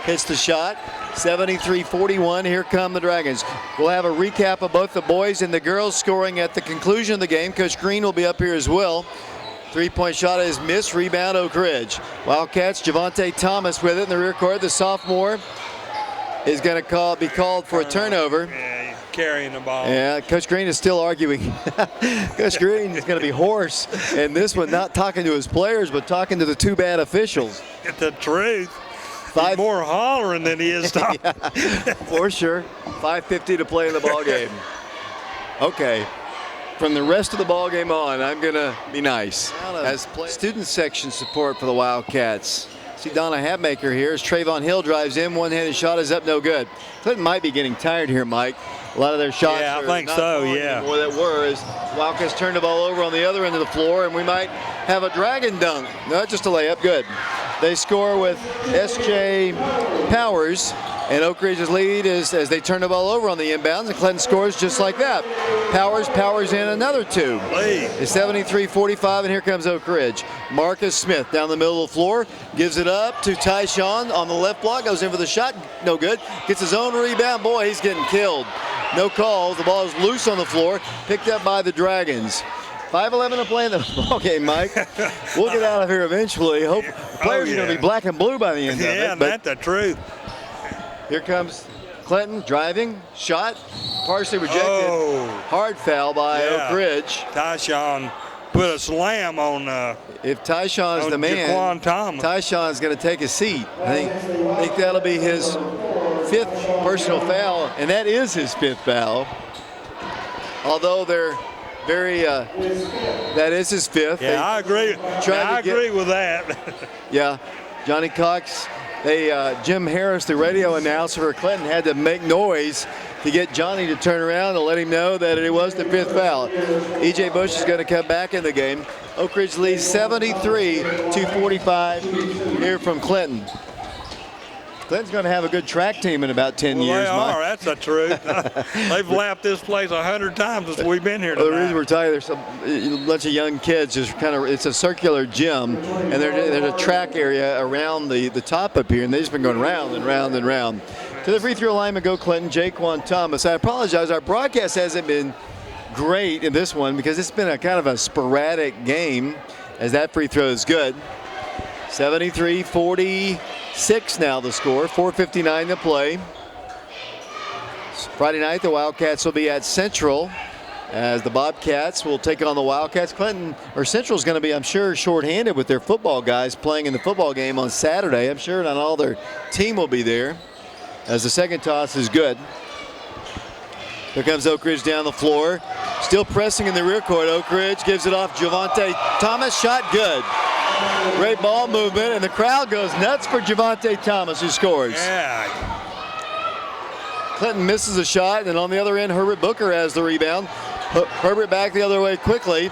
[SPEAKER 1] Hits the shot. 73-41. Here come the Dragons. We'll have a recap of both the boys and the girls scoring at the conclusion of the game. Coach Green will be up here as well. 3-point shot is missed. Rebound Oak Ridge. Wildcats, Javante Thomas with it in the rear court. The sophomore is going to be called for a turnover.
[SPEAKER 2] Yeah, he's carrying the ball.
[SPEAKER 1] Yeah, Coach Green is still arguing. Coach Green is going to be hoarse in this one, not talking to his players, but talking to the 2 bad officials.
[SPEAKER 2] It's the truth. He's more hollering than he is talking.
[SPEAKER 1] Yeah, for sure. 5:50 to play in the ball game. Okay. From the rest of the ball game on, I'm going to be nice. As student section support for the Wildcats. See Donna Hatmaker here as Trayvon Hill drives in. One-handed shot is up, no good. Clinton might be getting tired here, Mike. A lot of their shots
[SPEAKER 2] I
[SPEAKER 1] are
[SPEAKER 2] think
[SPEAKER 1] not
[SPEAKER 2] so,
[SPEAKER 1] falling
[SPEAKER 2] yeah.
[SPEAKER 1] anymore that were as Wildcats turned the ball over on the other end of the floor, and we might have a dragon dunk. No, just a layup, good. They score with S.J. Powers, and Oak Ridge's lead is as they turn the ball over on the inbounds, and Clinton scores just like that. Powers in another 2. It's 73-45, and here comes Oak Ridge. Marcus Smith down the middle of the floor, gives it up to Tyshawn on the left block, goes in for the shot, no good. Gets his own rebound, boy, he's getting killed. No calls, the ball is loose on the floor, picked up by the Dragons. 5:11 to play in the ball game, Mike. We'll get out of here eventually. Hope players are going to be black and blue by the end of it.
[SPEAKER 2] Yeah, that's the truth.
[SPEAKER 1] Here comes Clinton driving, shot, partially rejected.
[SPEAKER 2] Oh.
[SPEAKER 1] Hard foul by Oak Ridge.
[SPEAKER 2] Tyshawn put a slam on
[SPEAKER 1] if Tyshawn's the man,
[SPEAKER 2] Jaquan Thomas.
[SPEAKER 1] Tyshawn's going to take a seat. I think that'll be his 5th personal foul, and that is his 5th foul. Although they're very, that is his 5th.
[SPEAKER 2] Yeah, I agree. I agree with that.
[SPEAKER 1] Yeah, Johnny Cox. Jim Harris, the radio announcer for Clinton, had to make noise to get Johnny to turn around and let him know that it was the 5th foul. E.J. Bush is going to come back in the game. Oak Ridge leads 73-45 here from Clinton. Clinton's going to have a good track team in about 10 years,
[SPEAKER 2] They
[SPEAKER 1] Mike.
[SPEAKER 2] are. That's the truth. They've lapped this place 100 times since we've been here tonight.
[SPEAKER 1] The reason we're telling you, there's a bunch of young kids, just it's a circular gym, and there's a track area around the top up here, and they've just been going round and round and round. To the free throw line, go Clinton, Jaquan Thomas. I apologize, our broadcast hasn't been great in this one because it's been a kind of a sporadic game, as that free throw is good. 73-46 now the score, 4:59 to play. Friday night, the Wildcats will be at Central as the Bobcats will take on the Wildcats. Central's going to be, I'm sure, shorthanded with their football guys playing in the football game on Saturday. I'm sure not all their team will be there, as the second toss is good. Here comes Oak Ridge down the floor. Still pressing in the rear court. Oak Ridge gives it off. Javante Thomas, shot good. Great ball movement, and the crowd goes nuts for Javante Thomas, who scores.
[SPEAKER 2] Yeah.
[SPEAKER 1] Clinton misses a shot, and on the other end, Herbert Booker has the rebound. Herbert back the other way quickly.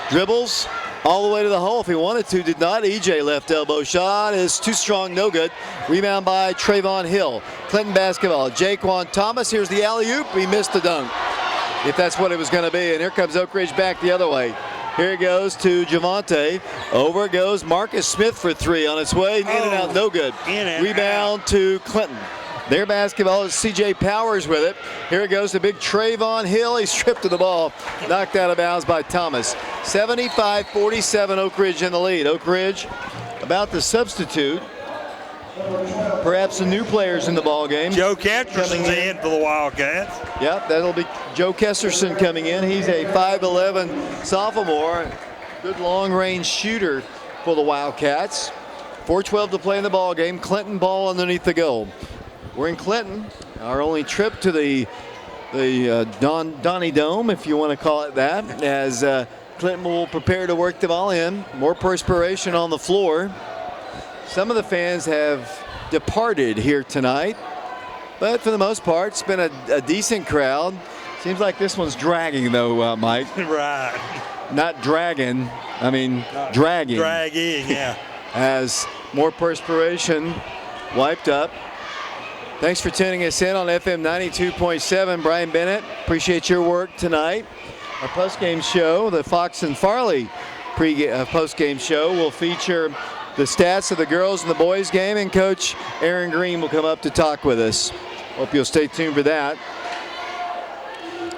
[SPEAKER 1] Dribbles, all the way to the hole if he wanted to. Did not. EJ left elbow shot is too strong, no good. Rebound by Trayvon Hill. Clinton basketball. Jaquan Thomas. Here's the alley-oop. He missed the dunk, if that's what it was going to be. And here comes Oak Ridge back the other way. Here it goes to Javante. Over goes Marcus Smith for three on its way. In and out, no good. Rebound to Clinton. Their basketball is C.J. Powers with it. Here it goes to big Trayvon Hill. He's stripped of the ball. Knocked out of bounds by Thomas. 75-47, Oak Ridge in the lead. Oak Ridge about to substitute. Perhaps some new players in the ball game.
[SPEAKER 2] Joe Kesterson's in for the Wildcats.
[SPEAKER 1] Yep, that'll be Joe Kesterson coming in. He's a 5'11 sophomore. Good long-range shooter for the Wildcats. 4:12 to play in the ball game. Clinton ball underneath the goal. We're in Clinton. Our only trip to the Donnie Dome, if you want to call it that, as Clinton will prepare to work the ball in. More perspiration on the floor. Some of the fans have departed here tonight, but for the most part, it's been a decent crowd. Seems like this one's dragging, though, Mike.
[SPEAKER 2] Right.
[SPEAKER 1] Not dragging, I mean dragging.
[SPEAKER 2] Dragging, yeah.
[SPEAKER 1] As more perspiration wiped up. Thanks for tuning us in on FM 92.7. Brian Bennett, appreciate your work tonight. Our postgame show, the Fox and Farley postgame show, will feature the stats of the girls and the boys game, and Coach Aaron Green will come up to talk with us. Hope you'll stay tuned for that.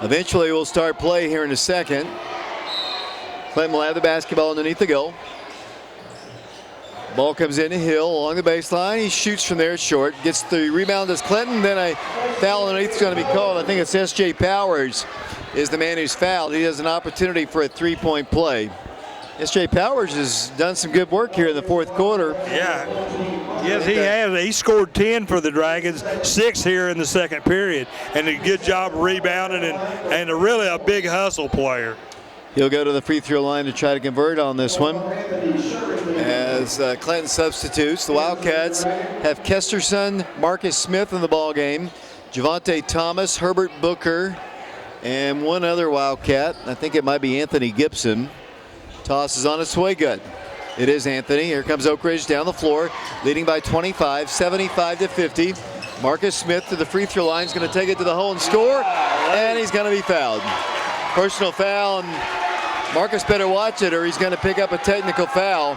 [SPEAKER 1] Eventually we'll start play here in a second. Clinton will have the basketball underneath the goal. Ball comes in to Hill along the baseline. He shoots from there short. Gets the rebound as Clinton. Then a foul underneath is going to be called. I think it's S.J. Powers is the man who's fouled. He has an opportunity for a three-point play. S.J. Powers has done some good work here in the fourth quarter.
[SPEAKER 2] Yeah. Yes, he has. He scored 10 for the Dragons, 6 here in the second period, and a good job rebounding and really a big hustle player.
[SPEAKER 1] He'll go to the free throw line to try to convert on this one. As Clinton substitutes, the Wildcats have Kesterson, Marcus Smith in the ball game, Javante Thomas, Herbert Booker, and one other Wildcat. I think it might be Anthony Gibson. Toss is on its way, good. It is Anthony. Here comes Oak Ridge down the floor, leading by 25, 75-50. Marcus Smith to the free throw line. He's going to take it to the hole and score, and he's going to be fouled. Personal foul, and Marcus better watch it or he's going to pick up a technical foul.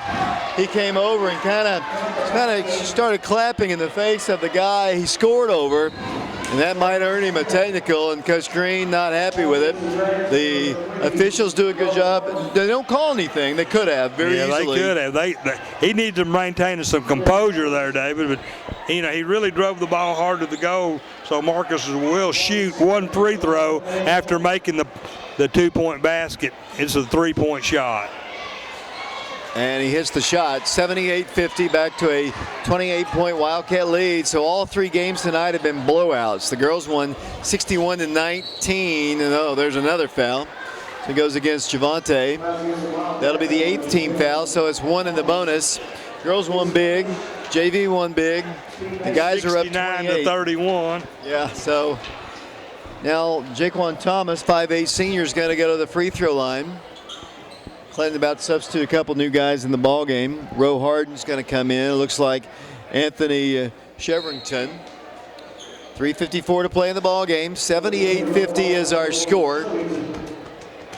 [SPEAKER 1] He came over and kind of started clapping in the face of the guy he scored over, and that might earn him a technical, and Coach Green not happy with it. The officials do a good job. They don't call anything. They could have very easily.
[SPEAKER 2] Yeah, they could have. He needs to maintain some composure there, David, but he really drove the ball hard to the goal, so Marcus will shoot one free throw after making the two-point basket. It's a three-point shot.
[SPEAKER 1] And he hits the shot. 78-50, back to a 28-point Wildcat lead. So all three games tonight have been blowouts. The girls won 61-19. And oh, there's another foul. So it goes against Javante. That'll be the 8th team foul, so it's one in the bonus. Girls won big. JV won big. The guys are up
[SPEAKER 2] 69-31.
[SPEAKER 1] Yeah, so now Jaquan Thomas, 5'8 senior, is going to go to the free throw line. Clinton about to substitute a couple new guys in the ball game. Roe Harden's going to come in. It looks like Anthony Cheverington. 3:54 to play in the ball game. 78-50 is our score.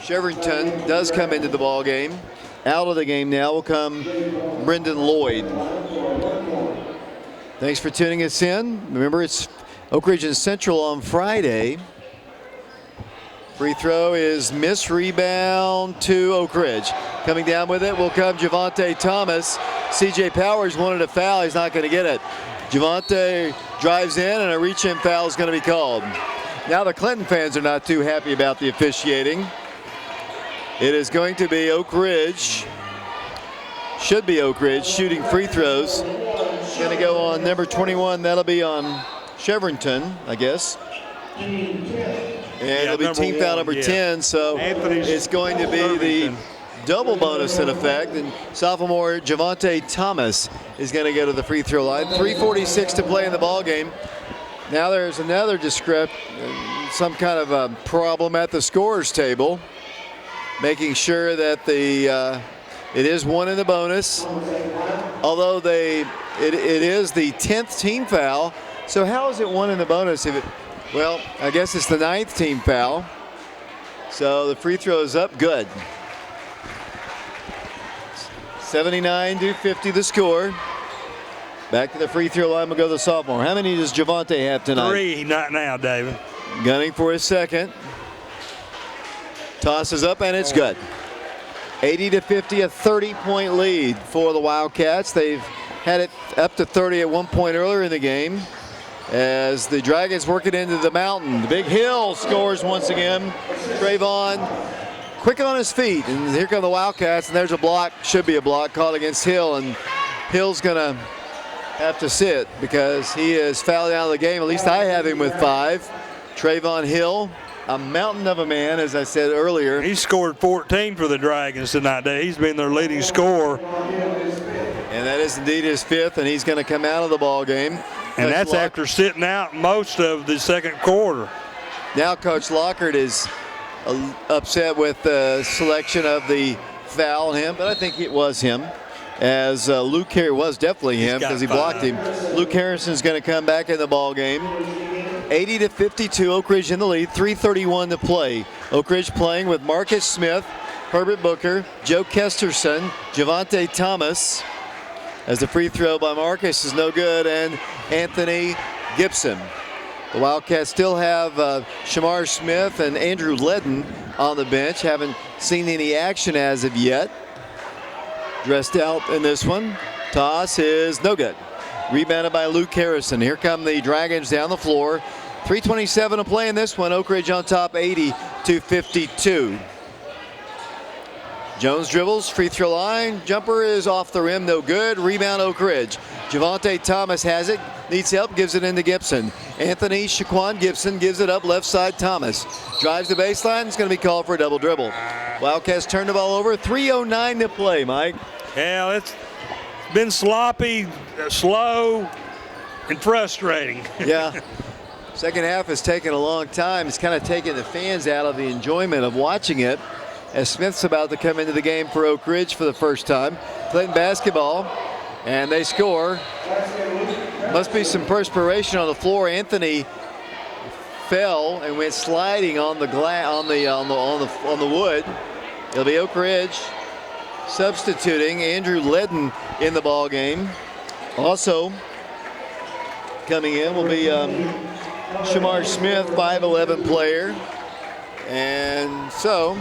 [SPEAKER 1] Cheverington does come into the ball game. Out of the game now will come Brendan Lloyd. Thanks for tuning us in. Remember, it's Oak Ridge and Central on Friday. Free throw is missed. Rebound to Oak Ridge. Coming down with it will come Javante Thomas. C.J. Powers wanted a foul. He's not going to get it. Javante drives in, and a reach-in foul is going to be called. Now the Clinton fans are not too happy about the officiating. It is going to be Oak Ridge. Should be Oak Ridge shooting free throws. Going to go on number 21. That'll be on Cheverington, I guess. And it'll be team foul number 10, so it's going to be the double bonus in effect. And sophomore Javante Thomas is going to go to the free throw line. 3:46 to play in the ball game. Now there's another some kind of a problem at the scorers table, making sure that the It is 1 in the bonus, although it is the 10th team foul. So how is it 1 in the bonus? Well, I guess it's the 9th team foul. So the free throw is up, good. 79-50 the score. Back to the free throw line will go the sophomore. How many does Javante have tonight?
[SPEAKER 2] 3, not now, David.
[SPEAKER 1] Gunning for his second. Tosses up and it's good. 80-50, a 30-point lead for the Wildcats. They've had it up to 30 at one point earlier in the game as the Dragons work it into the mountain. The Big Hill scores once again. Trayvon quick on his feet, and here come the Wildcats, and there's a block, should be a block, called against Hill, and Hill's gonna have to sit because he is fouled out of the game. At least I have him with 5. Trayvon Hill, a mountain of a man, as I said earlier.
[SPEAKER 2] He scored 14 for the Dragons tonight. He's been their leading scorer.
[SPEAKER 1] And that is indeed his 5th, and he's going to come out of the ball game.
[SPEAKER 2] And that's after sitting out most of the second quarter.
[SPEAKER 1] Now Coach Lockhart is upset with the selection of the foul on him, but I think it was him. As Luke Harrison was definitely him because he blocked him. Luke Harrison's going to come back in the ball game. 80-52, Oak Ridge in the lead. 3:31 to play. Oak Ridge playing with Marcus Smith, Herbert Booker, Joe Kesterson, Javante Thomas. As the free throw by Marcus is no good, and Anthony Gibson. The Wildcats still have Shamar Smith and Andrew Ledden on the bench. Haven't seen any action as of yet. Dressed out in this one. Toss is no good. Rebounded by Luke Harrison. Here come the Dragons down the floor. 3:27 to play in this one. Oak Ridge on top, 80-52. Jones dribbles, free throw line. Jumper is off the rim, no good. Rebound Oak Ridge. Javante Thomas has it, needs help, gives it into Gibson. Anthony Shaquan Gibson gives it up left side. Thomas drives the baseline. It's going to be called for a double dribble. Wildcats turn the ball over. 3:09 to play, Mike.
[SPEAKER 2] Yeah, it's been sloppy, slow, and frustrating.
[SPEAKER 1] Yeah. Second half has taken a long time. It's kind of taken the fans out of the enjoyment of watching it, as Smith's about to come into the game for Oak Ridge for the first time. Clinton basketball, and they score. Must be some perspiration on the floor. Anthony fell and went sliding on the on the wood. It'll be Oak Ridge substituting Andrew Ledden in the ball game. Also coming in will be Shamar Smith, 5'11" player, and so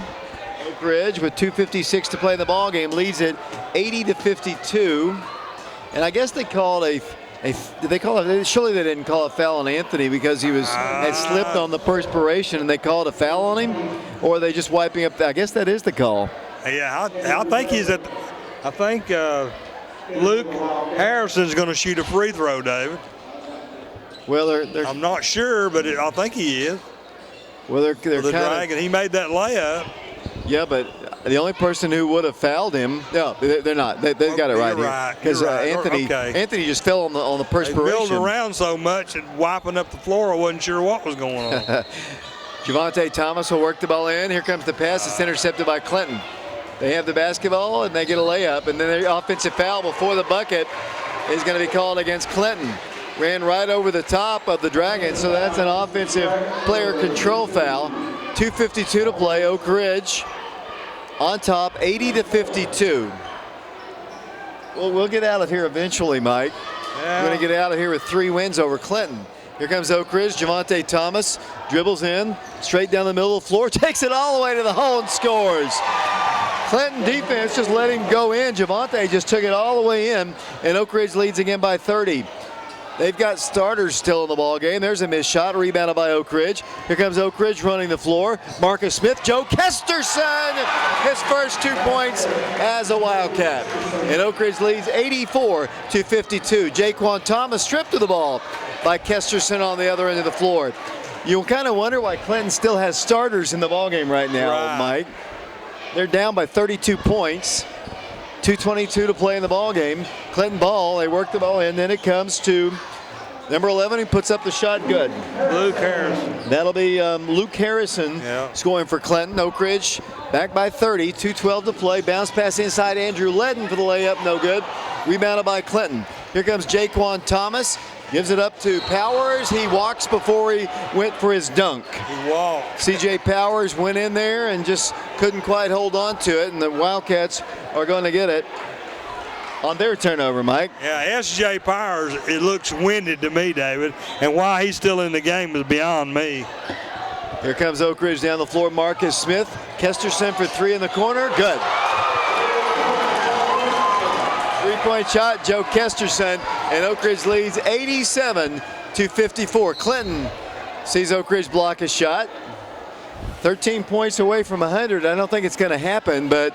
[SPEAKER 1] Oak Ridge with 2:56 to play in the ball game leads it 80-52. And I guess they called surely they didn't call a foul on Anthony because he had slipped on the perspiration, and they called a foul on him, or are they just wiping up? I guess that is the call.
[SPEAKER 2] Yeah, I think I think Luke Harrison's going to shoot a free throw, David.
[SPEAKER 1] Well,
[SPEAKER 2] I'm not sure, but I think he is.
[SPEAKER 1] Well, they're
[SPEAKER 2] the Dragon. He made that layup.
[SPEAKER 1] Yeah, but the only person who would have fouled him, no, they're not. They've got it right here. Because Anthony just fell on the perspiration.
[SPEAKER 2] They built around so much and wiping up the floor, I wasn't sure what was going on.
[SPEAKER 1] Javante Thomas will work the ball in. Here comes the pass. It's intercepted by Clinton. They have the basketball, and they get a layup. And then the offensive foul before the bucket is going to be called against Clinton. Ran right over the top of the Dragons, so that's an offensive player control foul. 2:52 to play. Oak Ridge on top, 80-52. Well, we'll get out of here eventually, Mike.
[SPEAKER 2] Yeah.
[SPEAKER 1] We're going to get out of here with 3 wins over Clinton. Here comes Oak Ridge. Javante Thomas dribbles in, straight down the middle of the floor, takes it all the way to the hole and scores. Clinton defense just let him go in. Javante just took it all the way in, and Oak Ridge leads again by 30. They've got starters still in the ball game. There's a missed shot, rebounded by Oak Ridge. Here comes Oak Ridge running the floor. Marcus Smith, Joe Kesterson, his first 2 points as a Wildcat. And Oak Ridge leads 84-52. Jaquan Thomas stripped of the ball by Kesterson on the other end of the floor. You'll kind of wonder why Clinton still has starters in the ball game right now, Mike. They're down by 32 points. 2:22 to play in the ball game. Clinton ball, they work the ball in, then it comes to number 11, who puts up the shot good.
[SPEAKER 2] Luke Harrison.
[SPEAKER 1] That'll be Luke Harrison scoring for Clinton. Oak Ridge Back by 30, 2:12 to play. Bounce pass inside Andrew Ledden for the layup, no good. Rebounded by Clinton. Here comes Jaquan Thomas. Gives it up to Powers. He walks before he went for his dunk.
[SPEAKER 2] He walked.
[SPEAKER 1] C.J. Powers went in there and just couldn't quite hold on to it, and the Wildcats are going to get it on their turnover, Mike.
[SPEAKER 2] Yeah, S.J. Powers, it looks winded to me, David, and why he's still in the game is beyond me.
[SPEAKER 1] Here comes Oak Ridge down the floor. Marcus Smith. Kesterson for three in the corner. Good. Three-point shot, Joe Kesterson, and Oak Ridge leads 87-54. Clinton sees Oak Ridge block a shot. 13 points away from 100. I don't think it's going to happen, but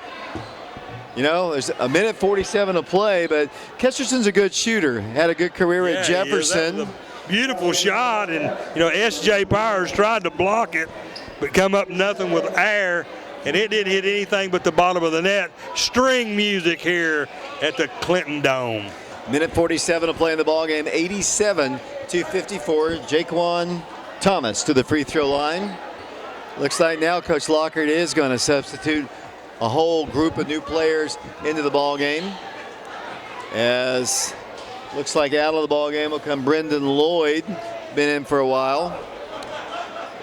[SPEAKER 1] you know, there's a minute 47 to play, but Kesterson's a good shooter. Had a good career at Jefferson.
[SPEAKER 2] That was a beautiful shot, and you know, S.J. Powers tried to block it, but come up nothing with air, and it didn't hit anything but the bottom of the net. String music here at the Clinton Dome.
[SPEAKER 1] Minute 47 to play in the ballgame, 87-54. Jaquan Thomas to the free throw line. Looks like now Coach Lockhart is going to substitute a whole group of new players into the ballgame. As looks like out of the ballgame will come Brendan Lloyd, been in for a while.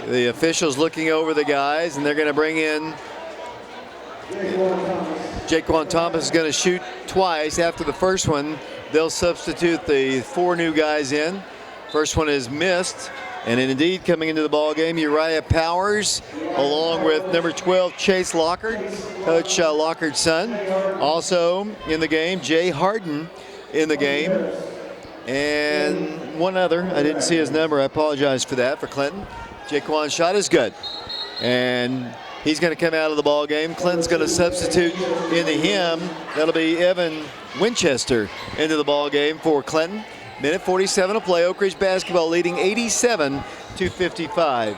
[SPEAKER 1] The officials looking over the guys, and they're going to bring in Jaquan Thomas is going to shoot twice. After the first one, they'll substitute the four new guys in. First one is missed. And indeed, coming into the ball game, Uriah Powers, along with number 12, Chase Lockhart, Coach Lockhart's son. Also in the game, Jay Harden in the game. And one other, I didn't see his number. I apologize for that, for Clinton. Jaquan's shot is good. And he's going to come out of the ball game. Clinton's going to substitute into him. That'll be Evan Winchester into the ball game for Clinton. Minute 47 to play. Oak Ridge basketball leading 87-55.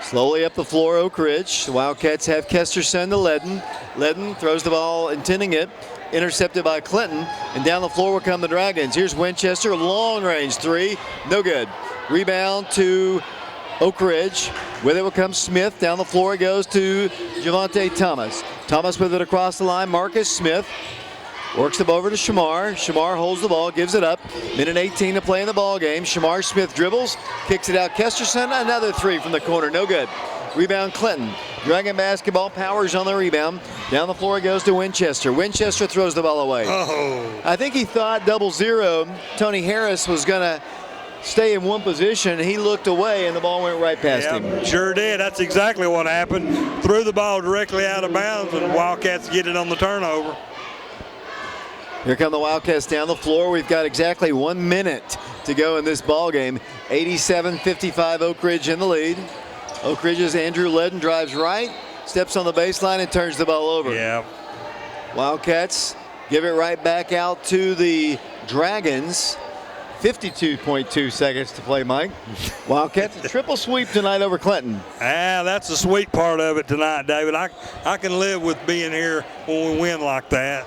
[SPEAKER 1] Slowly up the floor, Oak Ridge. The Wildcats have Kesterson to Ledden. Ledden throws the ball, intending it. Intercepted by Clinton. And down the floor will come the Dragons. Here's Winchester, long range three. No good. Rebound to Oak Ridge. With it will come Smith. Down the floor it goes to Javante Thomas. Thomas with it across the line. Marcus Smith works them over to Shamar. Shamar holds the ball, gives it up. Minute 18 to play in the ball game. Shamar Smith dribbles, kicks it out. Kesterson, another three from the corner, no good. Rebound Clinton. Dragon basketball, Powers on the rebound. Down the floor it goes to Winchester. Winchester throws the ball away. I think he thought 0-0. Tony Harris was going to stay in one position. He looked away and the ball went right past him.
[SPEAKER 2] Sure did. That's exactly what happened. Threw the ball directly out of bounds, and Wildcats get it on the turnover.
[SPEAKER 1] Here come the Wildcats down the floor. We've got exactly 1 minute to go in this ball game. 87-55, Oak Ridge in the lead. Oak Ridge's Andrew Ledden drives right, steps on the baseline and turns the ball over.
[SPEAKER 2] Yeah.
[SPEAKER 1] Wildcats give it right back out to the Dragons. 52.2 seconds to play, Mike. Wildcats a triple sweep tonight over Clinton.
[SPEAKER 2] That's the sweet part of it tonight, David. I can live with being here when we win like that.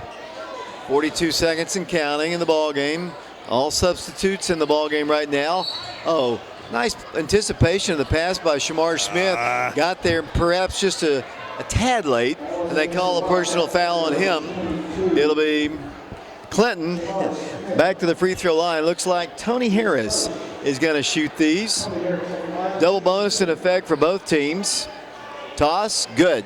[SPEAKER 1] 42 seconds and counting in the ball game. All substitutes in the ball game right now. Oh, nice anticipation of the pass by Shamar Smith. Got there perhaps just a tad late, and they call a personal foul on him. It'll be Clinton back to the free throw line. Looks like Tony Harris is going to shoot these. Double bonus in effect for both teams. Toss, good.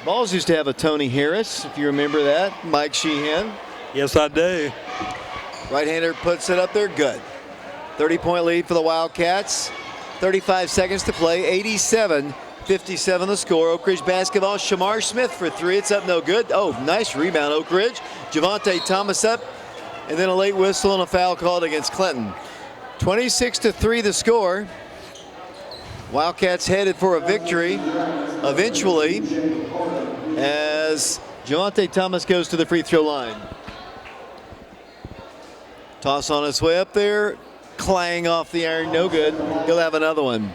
[SPEAKER 1] Balls used to have a Tony Harris, if you remember that. Mike Sheehan.
[SPEAKER 2] Yes, I do.
[SPEAKER 1] Right-hander puts it up there, good. 30-point lead for the Wildcats. 35 seconds to play, 87-57 the score. Oak Ridge basketball, Shamar Smith for three. It's up, no good. Oh, nice rebound, Oak Ridge. Javante Thomas up, and then a late whistle and a foul called against Clinton. 26-3 the score. Wildcats headed for a victory eventually as Javante Thomas goes to the free throw line. Toss on its way up there. Clang off the iron, no good. He'll have another one.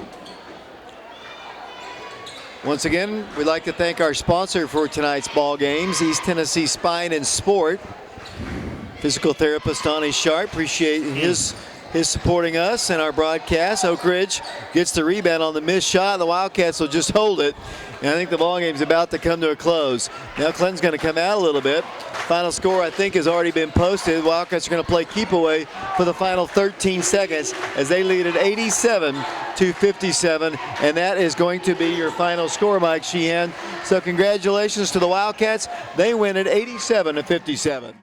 [SPEAKER 1] Once again, we'd like to thank our sponsor for tonight's ball games, East Tennessee Spine and Sport. Physical therapist Donnie Sharp, appreciate his is supporting us in our broadcast. Oak Ridge gets the rebound on the missed shot. The Wildcats will just hold it. And I think the ball game's about to come to a close. Now Clinton's going to come out a little bit. Final score, I think, has already been posted. Wildcats are going to play keep away for the final 13 seconds as they lead at 87-57. And that is going to be your final score, Mike Sheehan. So congratulations to the Wildcats. They win at 87-57.